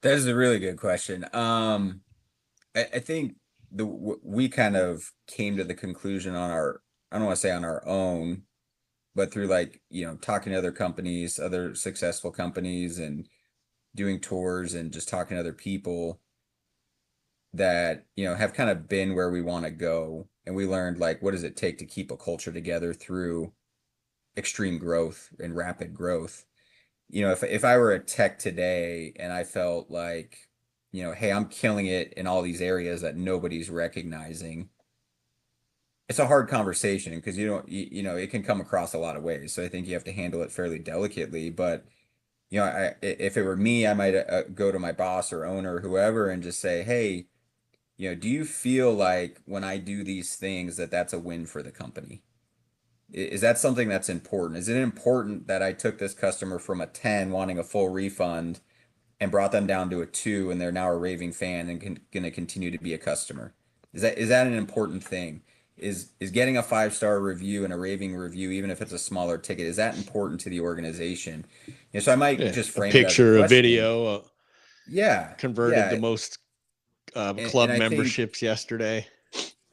[SPEAKER 2] That is a really good question. I think we kind of came to the conclusion on our, I don't want to say on our own, but through like, talking to other companies, other successful companies, and doing tours and just talking to other people that, have kind of been where we want to go. And we learned, like, what does it take to keep a culture together through extreme growth and rapid growth? If I were a tech today and I felt like, hey, I'm killing it in all these areas that nobody's recognizing, it's a hard conversation, because it can come across a lot of ways. So I think you have to handle it fairly delicately. But if it were me, I might go to my boss or owner or whoever and just say, hey, do you feel like when I do these things that that's a win for the company? Is that something that's important? Is it important that I took this customer from a 10 wanting a full refund and brought them down to a 2, and they're now a raving fan and going to continue to be a customer? Is that an important thing? Is getting a 5-star review and a raving review, even if it's a smaller ticket, is that important to the organization? So I might just
[SPEAKER 1] A
[SPEAKER 2] frame it as a
[SPEAKER 1] picture, a
[SPEAKER 2] question.
[SPEAKER 1] video,
[SPEAKER 2] Yeah,
[SPEAKER 1] converted
[SPEAKER 2] yeah,
[SPEAKER 1] the most
[SPEAKER 2] and
[SPEAKER 1] club
[SPEAKER 2] I think,
[SPEAKER 1] memberships yesterday.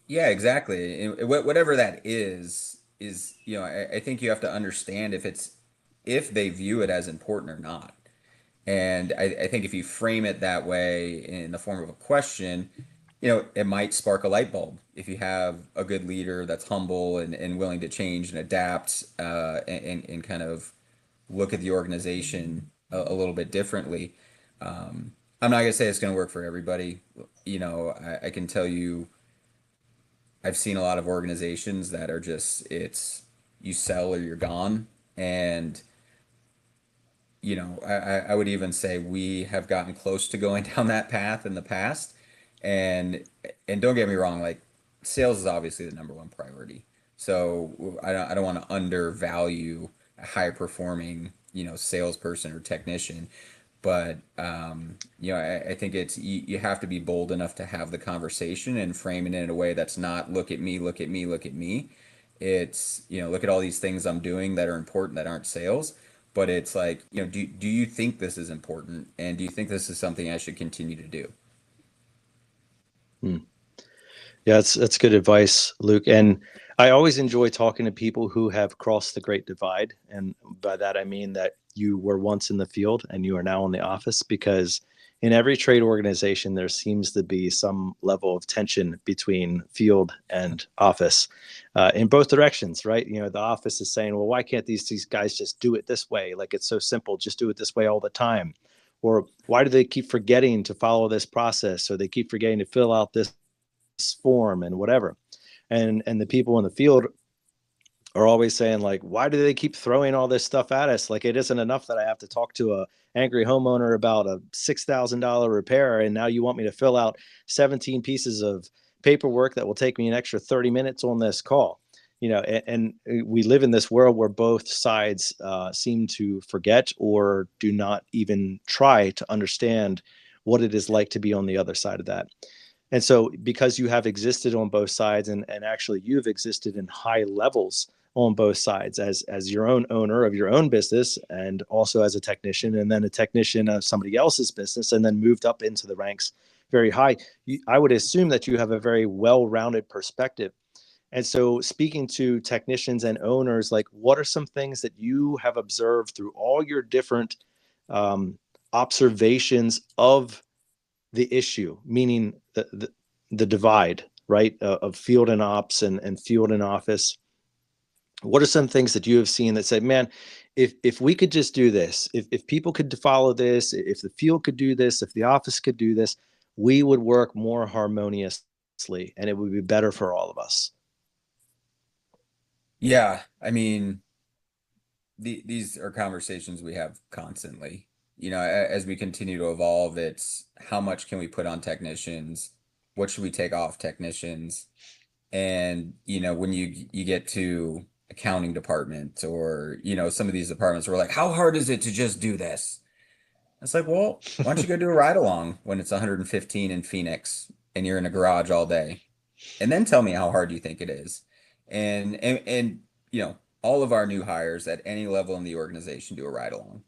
[SPEAKER 2] yeah, exactly. And whatever that is, I think you have to understand if they view it as important or not. And I think if you frame it that way in the form of a question, it might spark a light bulb. If you have a good leader that's humble and willing to change and adapt, and kind of look at the organization a little bit differently. I'm not going to say it's going to work for everybody. I can tell you, I've seen a lot of organizations that are just, it's you sell or you're gone. And I would even say we have gotten close to going down that path in the past. And don't get me wrong, like, sales is obviously the number one priority. So I don't want to undervalue a high performing, salesperson or technician. But I think you have to be bold enough to have the conversation and frame it in a way that's not, look at me, look at me, look at me. It's, look at all these things I'm doing that are important, that aren't sales. But it's like, do you think this is important? And do you think this is something I should continue to do?
[SPEAKER 3] Hmm. Yeah, that's good advice, Luke. And I always enjoy talking to people who have crossed the great divide. And by that, I mean that you were once in the field and you are now in the office, because in every trade organization, there seems to be some level of tension between field and office in both directions, right? You know, the office is saying, well, why can't these guys just do it this way? Like, it's so simple, just do it this way all the time. Or why do they keep forgetting to follow this process? Or they keep forgetting to fill out this form and whatever. And the people in the field are always saying, like, why do they keep throwing all this stuff at us? Like, it isn't enough that I have to talk to a angry homeowner about a $6,000 repair, and now you want me to fill out 17 pieces of paperwork that will take me an extra 30 minutes on this call. You know, and we live in this world where both sides seem to forget or do not even try to understand what it is like to be on the other side of that. And so, because you have existed on both sides, and actually you've existed in high levels on both sides as your own owner of your own business, and also as a technician, and then a technician of somebody else's business, and then moved up into the ranks very high, I would assume that you have a very well-rounded perspective. And so, speaking to technicians and owners, like, what are some things that you have observed through all your different observations of the issue, meaning the divide, right, of field and ops and field and office? What are some things that you have seen that say, man, if we could just do this, if people could follow this, if the field could do this, if the office could do this, we would work more harmoniously and it would be better for all of us?
[SPEAKER 2] Yeah, I mean, these are conversations we have constantly. You know, as we continue to evolve, it's how much can we put on technicians? What should we take off technicians? And, you know, when you get to accounting department, or, you know, some of these departments were like, how hard is it to just do this? It's like, well, why don't you go do a ride along when it's 115 in Phoenix and you're in a garage all day? And then tell me how hard you think it is. And you know, all of our new hires at any level in the organization do a ride along.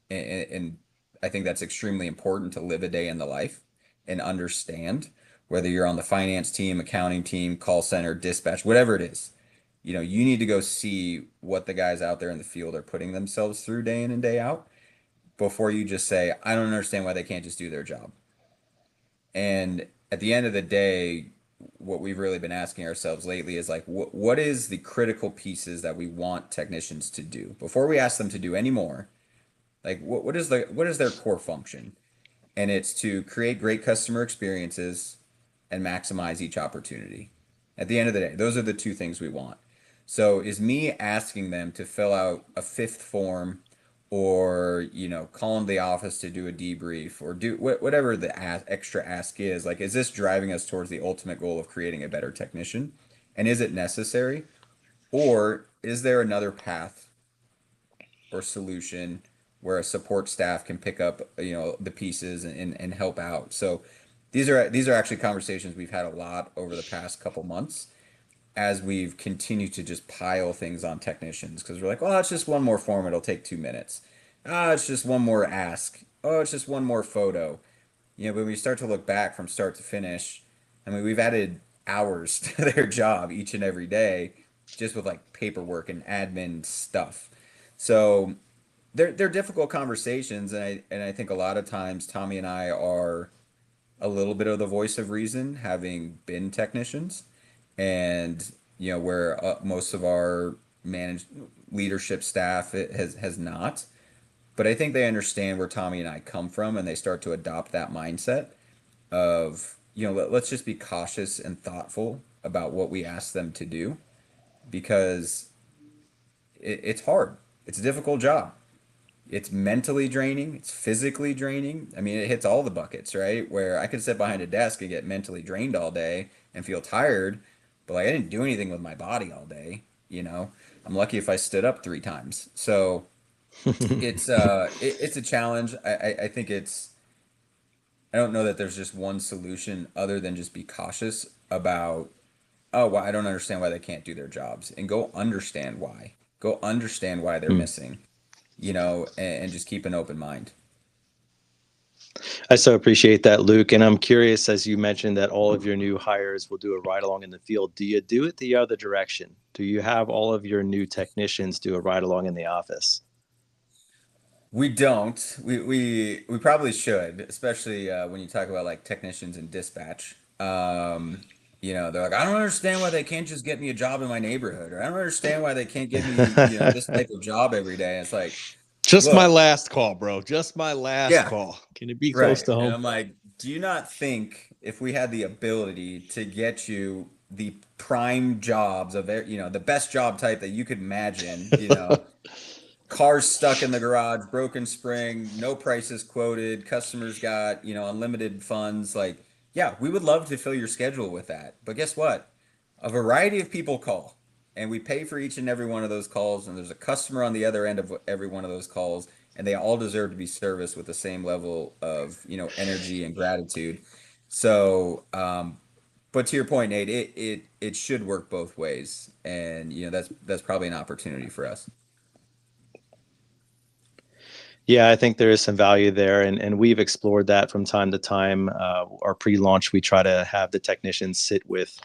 [SPEAKER 2] And I think that's extremely important, to live a day in the life and understand, whether you're on the finance team, accounting team, call center, dispatch, whatever it is. You know, you need to go see what the guys out there in the field are putting themselves through day in and day out before you just say, I don't understand why they can't just do their job. And at the end of the day, what we've really been asking ourselves lately is like, what is the critical pieces that we want technicians to do before we ask them to do any more? Like, what is their core function? And it's to create great customer experiences and maximize each opportunity. At the end of the day, those are the two things we want. So is me asking them to fill out a fifth form, or, you know, call into the office to do a debrief, or do whatever the extra ask is, like, is this driving us towards the ultimate goal of creating a better technician? And is it necessary? Or is there another path or solution where a support staff can pick up, you know, the pieces and help out? So these are actually conversations we've had a lot over the past couple months, as we've continued to just pile things on technicians, because we're like, well, it's just one more form, it'll take 2 minutes. Ah, it's just one more ask. Oh, it's just one more photo. You know, when we start to look back from start to finish, I mean, we've added hours to their job each and every day, just with like paperwork and admin stuff. So they're difficult conversations, and I think a lot of times Tommy and I are a little bit of the voice of reason, having been technicians, and, you know, where most of our managed leadership staff has not. But I think they understand where Tommy and I come from, and they start to adopt that mindset of, you know, let's just be cautious and thoughtful about what we ask them to do, because it's hard. It's a difficult job. It's mentally draining. It's physically draining. I mean, it hits all the buckets, right? Where I could sit behind a desk and get mentally drained all day and feel tired, but like I didn't do anything with my body all day. You know, I'm lucky if I stood up 3 times. So it's a challenge. I think it's, I don't know that there's just one solution other than just be cautious about, oh, well, I don't understand why they can't do their jobs, and go understand why. Go understand why they're missing, you know, and just keep an open mind.
[SPEAKER 3] I so appreciate that, Luke. And I'm curious, as you mentioned that all of your new hires will do a ride along in the field, do you do it the other direction? Do you have all of your new technicians do a ride along in the office?
[SPEAKER 2] We don't. We probably should, especially when you talk about like technicians and dispatch. They're like, I don't understand why they can't just get me a job in my neighborhood, or I don't understand why they can't get me, this type of job every day. It's like,
[SPEAKER 1] Just my
[SPEAKER 2] look,
[SPEAKER 1] last call, bro. Just my last
[SPEAKER 2] yeah,
[SPEAKER 1] call.
[SPEAKER 3] Can it be close
[SPEAKER 2] right.
[SPEAKER 3] to
[SPEAKER 2] And
[SPEAKER 3] home?
[SPEAKER 2] I'm like, do you not think if we had the ability to get you the prime jobs of, the best job type that you could imagine, cars stuck in the garage, broken spring, no prices quoted, customers got, unlimited funds. Like, yeah, we would love to fill your schedule with that. But guess what? A variety of people call, and we pay for each and every one of those calls, and there's a customer on the other end of every one of those calls, and they all deserve to be serviced with the same level of, energy and gratitude. So, but to your point, Nate, it should work both ways, and that's probably an opportunity for us.
[SPEAKER 3] Yeah, I think there is some value there, and we've explored that from time to time. Our pre-launch, we try to have the technicians sit with,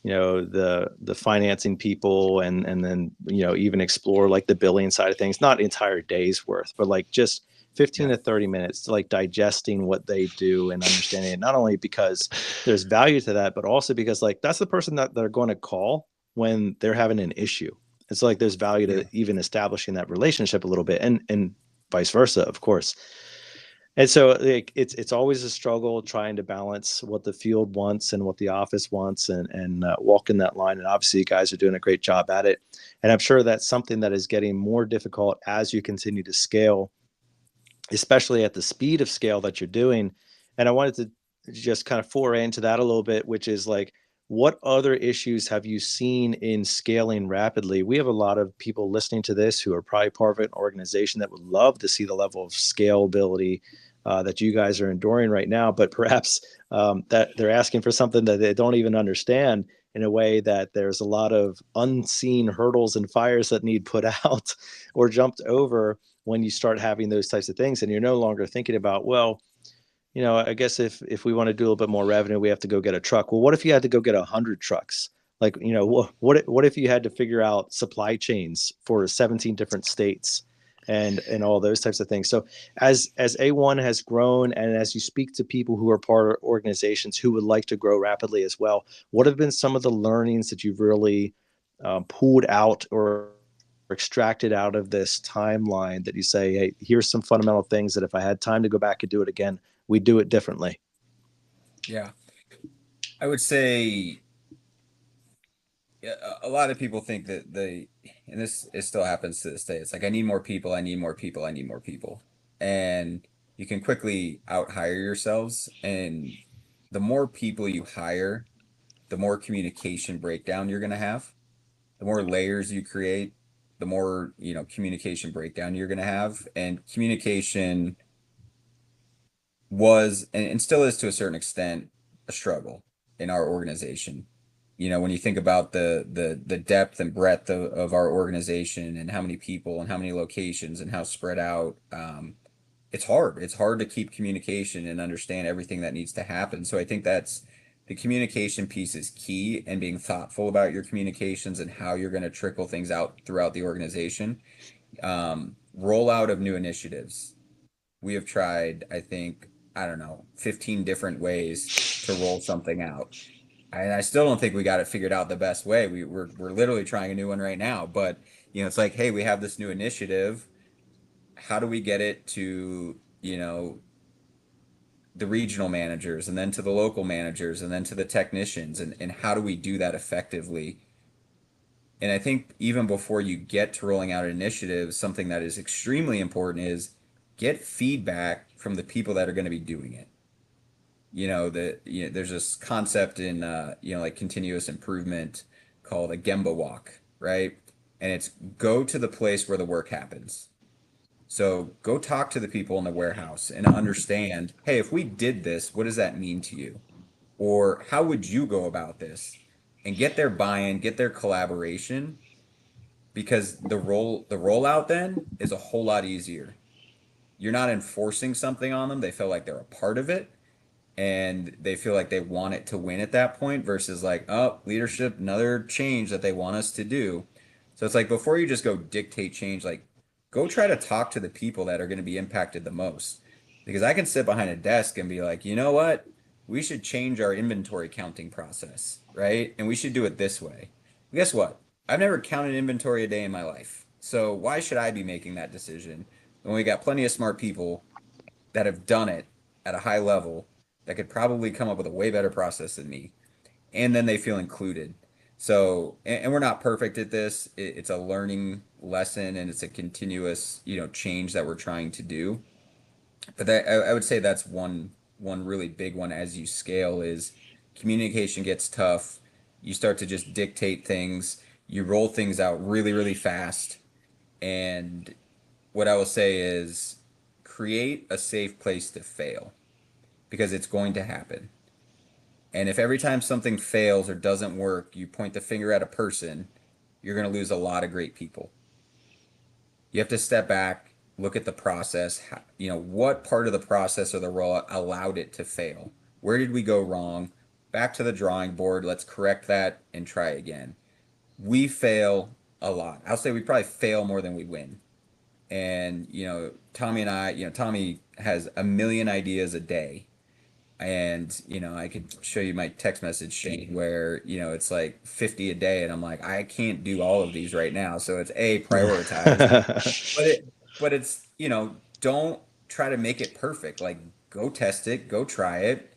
[SPEAKER 3] the financing people, and then even explore like the billing side of things. Not entire days worth, but like just 15
[SPEAKER 2] Yeah.
[SPEAKER 3] to 30 minutes to like digesting what they do and understanding it. Not only because there's value to that, but also because like that's the person that they're going to call when they're having an issue. It's like there's value
[SPEAKER 2] Yeah.
[SPEAKER 3] to even establishing that relationship a little bit, and vice versa, of course. And so like, it's always a struggle trying to balance what the field wants and what the office wants, and walking that line. And obviously, you guys are doing a great job at it. And I'm sure that's something that is getting more difficult as you continue to scale, especially at the speed of scale that you're doing. And I wanted to just kind of foray into that a little bit, which is like, what other issues have you seen in scaling rapidly? We have a lot of people listening to this who are probably part of an organization that would love to see the level of scalability that you guys are enduring right now, but perhaps that they're asking for something that they don't even understand, in a way that there's a lot of unseen hurdles and fires that need put out or jumped over when you start having those types of things, and you're no longer thinking about, well, I guess if we want to do a little bit more revenue, we have to go get a truck. Well, what if you had to go get 100 trucks? Like, what if you had to figure out supply chains for 17 different states and all those types of things? So as A1 has grown, and as you speak to people who are part of organizations who would like to grow rapidly as well, what have been some of the learnings that you've really pulled out or extracted out of this timeline that you say, hey, here's some fundamental things that if I had time to go back and do it again, we do it differently?
[SPEAKER 2] Yeah. I would say, yeah, a lot of people think that and this it still happens to this day. It's like, I need more people, I need more people, I need more people. And you can quickly out hire yourselves. And the more people you hire, the more communication breakdown you're going to have. The more layers you create, the more, communication breakdown you're going to have. And communication was, and still is to a certain extent, a struggle in our organization. When you think about the depth and breadth of our organization, and how many people and how many locations and how spread out, it's hard. It's hard to keep communication and understand everything that needs to happen. So I think that's the communication piece is key, and being thoughtful about your communications and how you're going to trickle things out throughout the organization. Rollout of new initiatives. We have tried, I think, I don't know, 15 different ways to roll something out. And I still don't think we got it figured out the best way. We're literally trying a new one right now. But it's like, hey, we have this new initiative. How do we get it to, the regional managers, and then to the local managers, and then to the technicians, and how do we do that effectively? And I think even before you get to rolling out an initiative, something that is extremely important is get feedback from the people that are going to be doing it. There's this concept in like continuous improvement called a Gemba walk, right? And it's go to the place where the work happens. So go talk to the people in the warehouse and understand, hey, if we did this, what does that mean to you? Or how would you go about this? And get their buy-in, get their collaboration, because the rollout then is a whole lot easier. You're not enforcing something on them. They feel like they're a part of it, and they feel like they want it to win at that point, versus like, oh, leadership, another change that they want us to do. So it's like, before you just go dictate change, like, go try to talk to the people that are going to be impacted the most. Because I can sit behind a desk and be like, you know what? We should change our inventory counting process, right? And we should do it this way. Guess what? I've never counted inventory a day in my life. So why should I be making that decision when we got plenty of smart people that have done it at a high level that could probably come up with a way better process than me? And then they feel included. So, and we're not perfect at this. It's a learning lesson and it's a continuous, change that we're trying to do. But I would say that's one really big one as you scale is communication gets tough. You start to just dictate things. You roll things out really, really fast. And what I will say is create a safe place to fail because it's going to happen. And if every time something fails or doesn't work, you point the finger at a person, you're going to lose a lot of great people. You have to step back, look at the process. What part of the process or the role allowed it to fail? Where did we go wrong? Back to the drawing board. Let's correct that and try again. We fail a lot. I'll say we probably fail more than we win. And, Tommy and I, Tommy has a million ideas a day. And, I could show you my text message chain where, it's like 50 a day. And I'm like, I can't do all of these right now. So it's prioritize. But it's, don't try to make it perfect. Like go test it, go try it,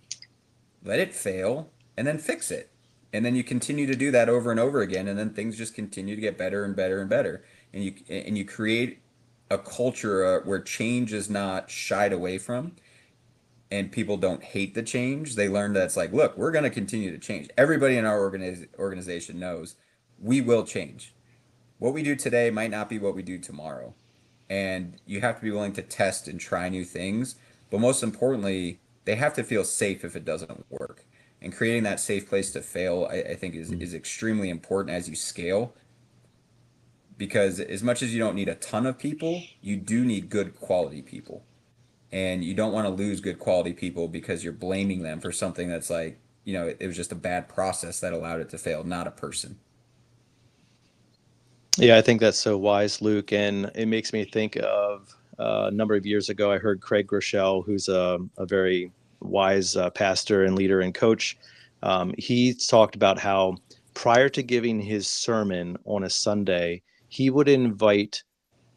[SPEAKER 2] let it fail, and then fix it. And then you continue to do that over and over again, and then things just continue to get better and better and better. And you create a culture where change is not shied away from, and people don't hate the change. They learn that it's like, look, we're going to continue to change. Everybody in our organization knows we will change. What we do today might not be what we do tomorrow. And you have to be willing to test and try new things. But most importantly, they have to feel safe if it doesn't work. And creating that safe place to fail, I think, is extremely important as you scale. Because as much as you don't need a ton of people, you do need good quality people. And you don't want to lose good quality people because you're blaming them for something that's like, it was just a bad process that allowed it to fail, not a person.
[SPEAKER 3] Yeah, I think that's so wise, Luke. And it makes me think of a number of years ago, I heard Craig Groeschel, who's a very wise pastor and leader and coach. He talked about how prior to giving his sermon on a Sunday, he would invite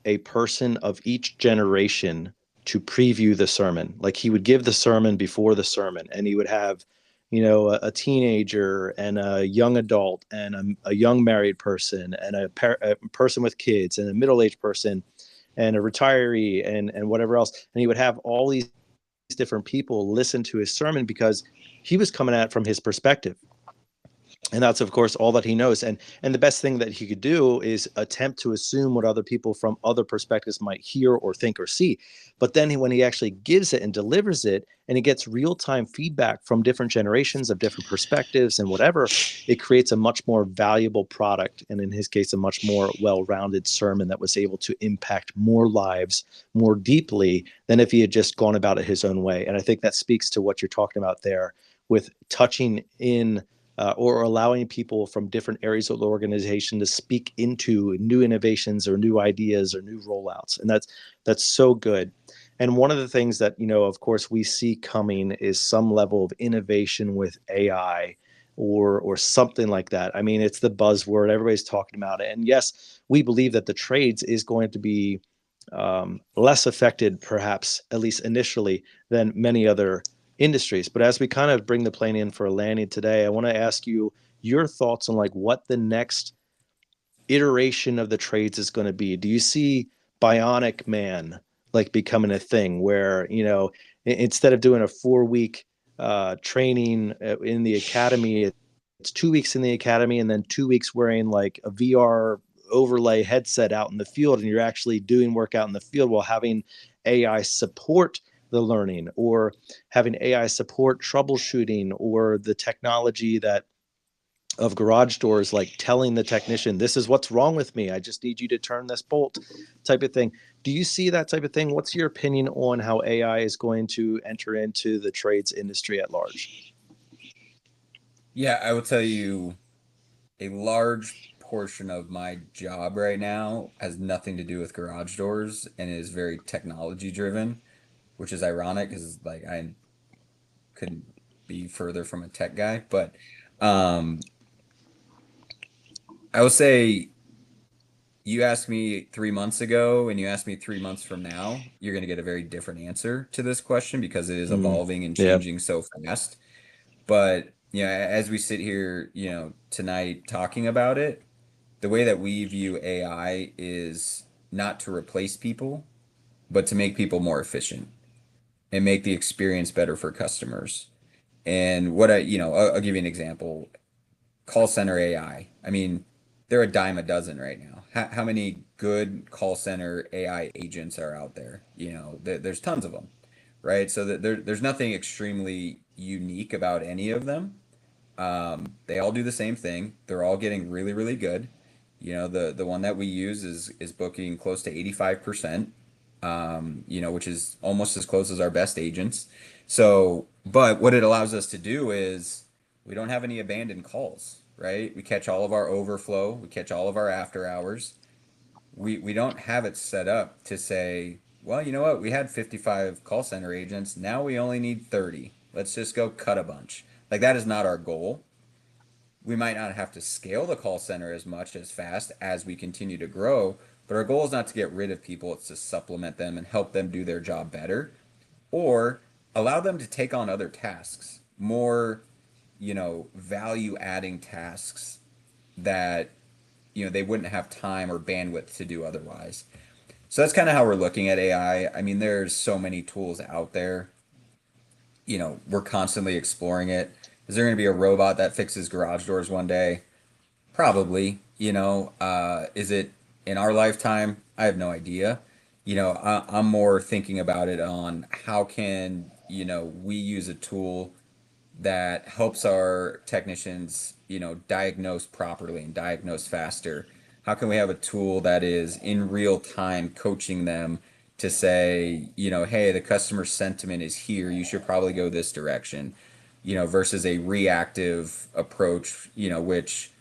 [SPEAKER 3] a person of each generation to preview the sermon. Like he would give the sermon before the sermon, and he would have, a teenager and a young adult and a young married person and a person with kids and a middle-aged person and a retiree and whatever else. And he would have all these different people listen to his sermon because he was coming at it from his perspective, and that's of course all that he knows. And the best thing that he could do is attempt to assume what other people from other perspectives might hear or think or see. But then when he actually gives it and delivers it, and he gets real-time feedback from different generations of different perspectives and whatever, it creates a much more valuable product, and in his case a much more well-rounded sermon that was able to impact more lives more deeply than if he had just gone about it his own way. And I think that speaks to what you're talking about there with touching in or allowing people from different areas of the organization to speak into new innovations or new ideas or new rollouts. And that's so good. And one of the things that, of course, we see coming is some level of innovation with AI or something like that. I mean, it's the buzzword. Everybody's talking about it. And yes, we believe that the trades is going to be less affected, perhaps, at least initially, than many other industries. But as we kind of bring the plane in for a landing today, I want to ask you your thoughts on like what the next iteration of the trades is going to be. Do you see Bionic Man like becoming a thing where, instead of doing a 4-week training in the academy, it's 2 weeks in the academy and then 2 weeks wearing like a VR overlay headset out in the field, and you're actually doing work out in the field while having AI support the learning, or having AI support troubleshooting, or the technology that of garage doors, like telling the technician, this is what's wrong with me, I just need you to turn this bolt, type of thing. Do you see that type of thing? What's your opinion on how AI is going to enter into the trades industry at large?
[SPEAKER 2] Yeah, I will tell you a large portion of my job right now has nothing to do with garage doors and is very technology driven, which is ironic because like I couldn't be further from a tech guy. But um, I will say you asked me 3 months ago and you asked me 3 months from now, you're going to get a very different answer to this question because it is evolving and
[SPEAKER 3] Yeah.
[SPEAKER 2] changing so fast. But as we sit here, tonight talking about it, the way that we view AI is not to replace people, but to make people more efficient and make the experience better for customers. And I'll give you an example. Call center AI. I mean, they're a dime a dozen right now. How many good call center AI agents are out there? There's tons of them, right? So there's nothing extremely unique about any of them. They all do the same thing. They're all getting really, really good. The one that we use is booking close to 85%, which is almost as close as our best agents. So, but what it allows us to do is we don't have any abandoned calls, right? We catch all of our overflow, we catch all of our after hours. We don't have it set up to say, well, you know what? We had 55 call center agents. Now we only need 30. Let's just go cut a bunch. Like that is not our goal. We might not have to scale the call center as much as fast as we continue to grow, but our goal is not to get rid of people, it's to supplement them and help them do their job better or allow them to take on other tasks, more, value adding tasks that, they wouldn't have time or bandwidth to do otherwise. So that's kind of how we're looking at AI. I mean, there's so many tools out there. We're constantly exploring it. Is there going to be a robot that fixes garage doors one day? Probably. Is it in our lifetime? I have no idea. I'm more thinking about it on how can, we use a tool that helps our technicians, diagnose properly and diagnose faster. How can we have a tool that is in real time coaching them to say, hey, the customer sentiment is here, you should probably go this direction, versus a reactive approach, which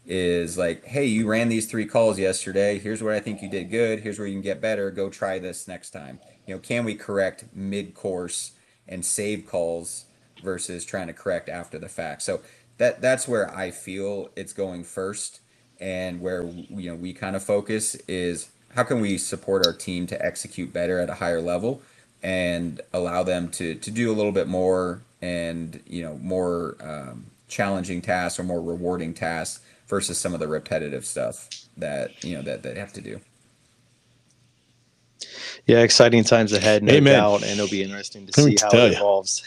[SPEAKER 2] is like, hey, you ran these 3 calls yesterday. Here's where I think you did good. Here's where you can get better. Go try this next time. Can we correct mid-course and save calls versus trying to correct after the fact? So that's where I feel it's going first, and where we kind of focus is how can we support our team to execute better at a higher level and allow them to do a little bit more and more challenging tasks or more rewarding tasks versus some of the repetitive stuff that that they have to do.
[SPEAKER 3] Yeah, exciting times ahead, no
[SPEAKER 1] Amen.
[SPEAKER 3] doubt, and it'll be interesting to
[SPEAKER 1] Let me
[SPEAKER 3] see how
[SPEAKER 1] tell
[SPEAKER 3] it
[SPEAKER 1] ya.
[SPEAKER 3] evolves.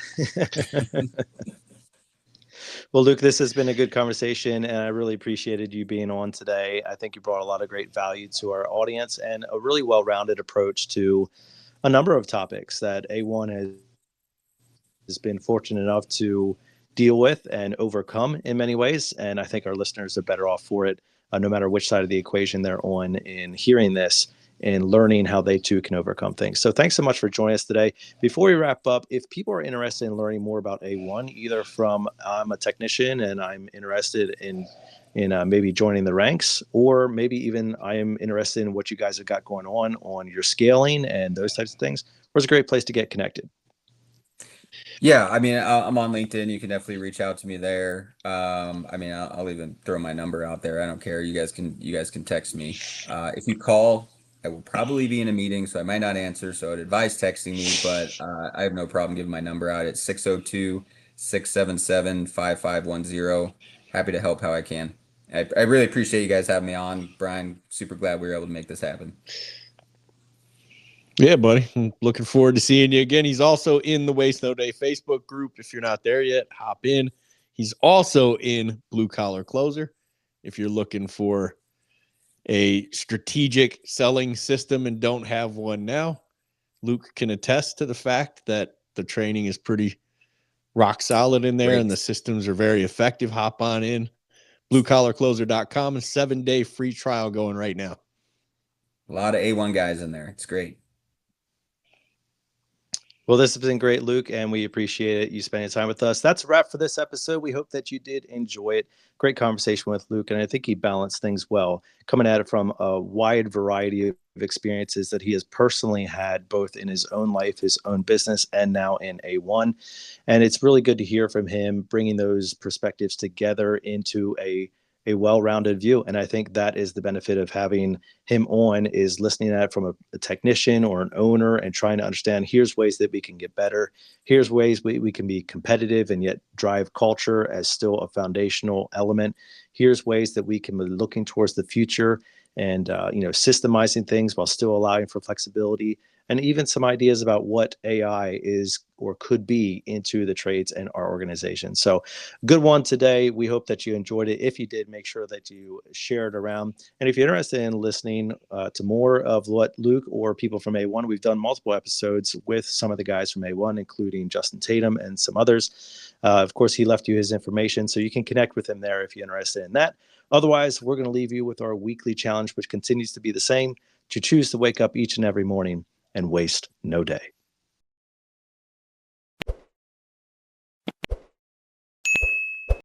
[SPEAKER 3] Well, Luke, this has been a good conversation, and I really appreciated you being on today. I think you brought a lot of great value to our audience and a really well-rounded approach to a number of topics that A1 has been fortunate enough to deal with and overcome in many ways. And I think our listeners are better off for it, no matter which side of the equation they're on, in hearing this and learning how they too can overcome things. So thanks so much for joining us today. Before we wrap up, if people are interested in learning more about A1, either from I'm a technician and I'm interested in maybe joining the ranks, or maybe even I am interested in what you guys have got going on your scaling and those types of things, where's a great place to get connected?
[SPEAKER 2] Yeah, I mean, I'm on LinkedIn. You can definitely reach out to me there. I mean, I'll even throw my number out there. I don't care. You guys can text me. If you call, I will probably be in a meeting, so I might not answer. So I'd advise texting me, but I have no problem giving my number out. It's 602-677-5510. Happy to help how I can. I really appreciate you guys having me on, Brian. Super glad we were able to make this happen.
[SPEAKER 1] Yeah, buddy. I'm looking forward to seeing you again. He's also in the Waste No Day Facebook group. If you're not there yet, hop in. He's also in Blue Collar Closer. If you're looking for a strategic selling system and don't have one now, Luke can attest to the fact that the training is pretty rock solid in there.
[SPEAKER 2] Great.
[SPEAKER 1] And the systems are very effective. Hop on in. BlueCollarCloser.com. A 7-day free trial going right now.
[SPEAKER 2] A lot of A1 guys in there. It's great.
[SPEAKER 3] Well, this has been great, Luke, and we appreciate it, you spending time with us. That's a wrap for this episode. We hope that you did enjoy it. Great conversation with Luke, and I think he balanced things well, coming at it from a wide variety of experiences that he has personally had, both in his own life, his own business, and now in A1. And it's really good to hear from him, bringing those perspectives together into a well-rounded view. And I think that is the benefit of having him on, is listening at it from a technician or an owner and trying to understand, here's ways that we can get better. Here's ways we can be competitive and yet drive culture as still a foundational element. Here's ways that we can be looking towards the future and systemizing things while still allowing for flexibility, and even some ideas about what AI is or could be into the trades and our organization. So good one today. We hope that you enjoyed it. If you did, make sure that you share it around. And if you're interested in listening to more of what Luke or people from A1, we've done multiple episodes with some of the guys from A1, including Justin Tatum and some others. Of course, he left you his information, so you can connect with him there if you're interested in that. Otherwise, we're going to leave you with our weekly challenge, which continues to be the same: to choose to wake up each and every morning and waste no day.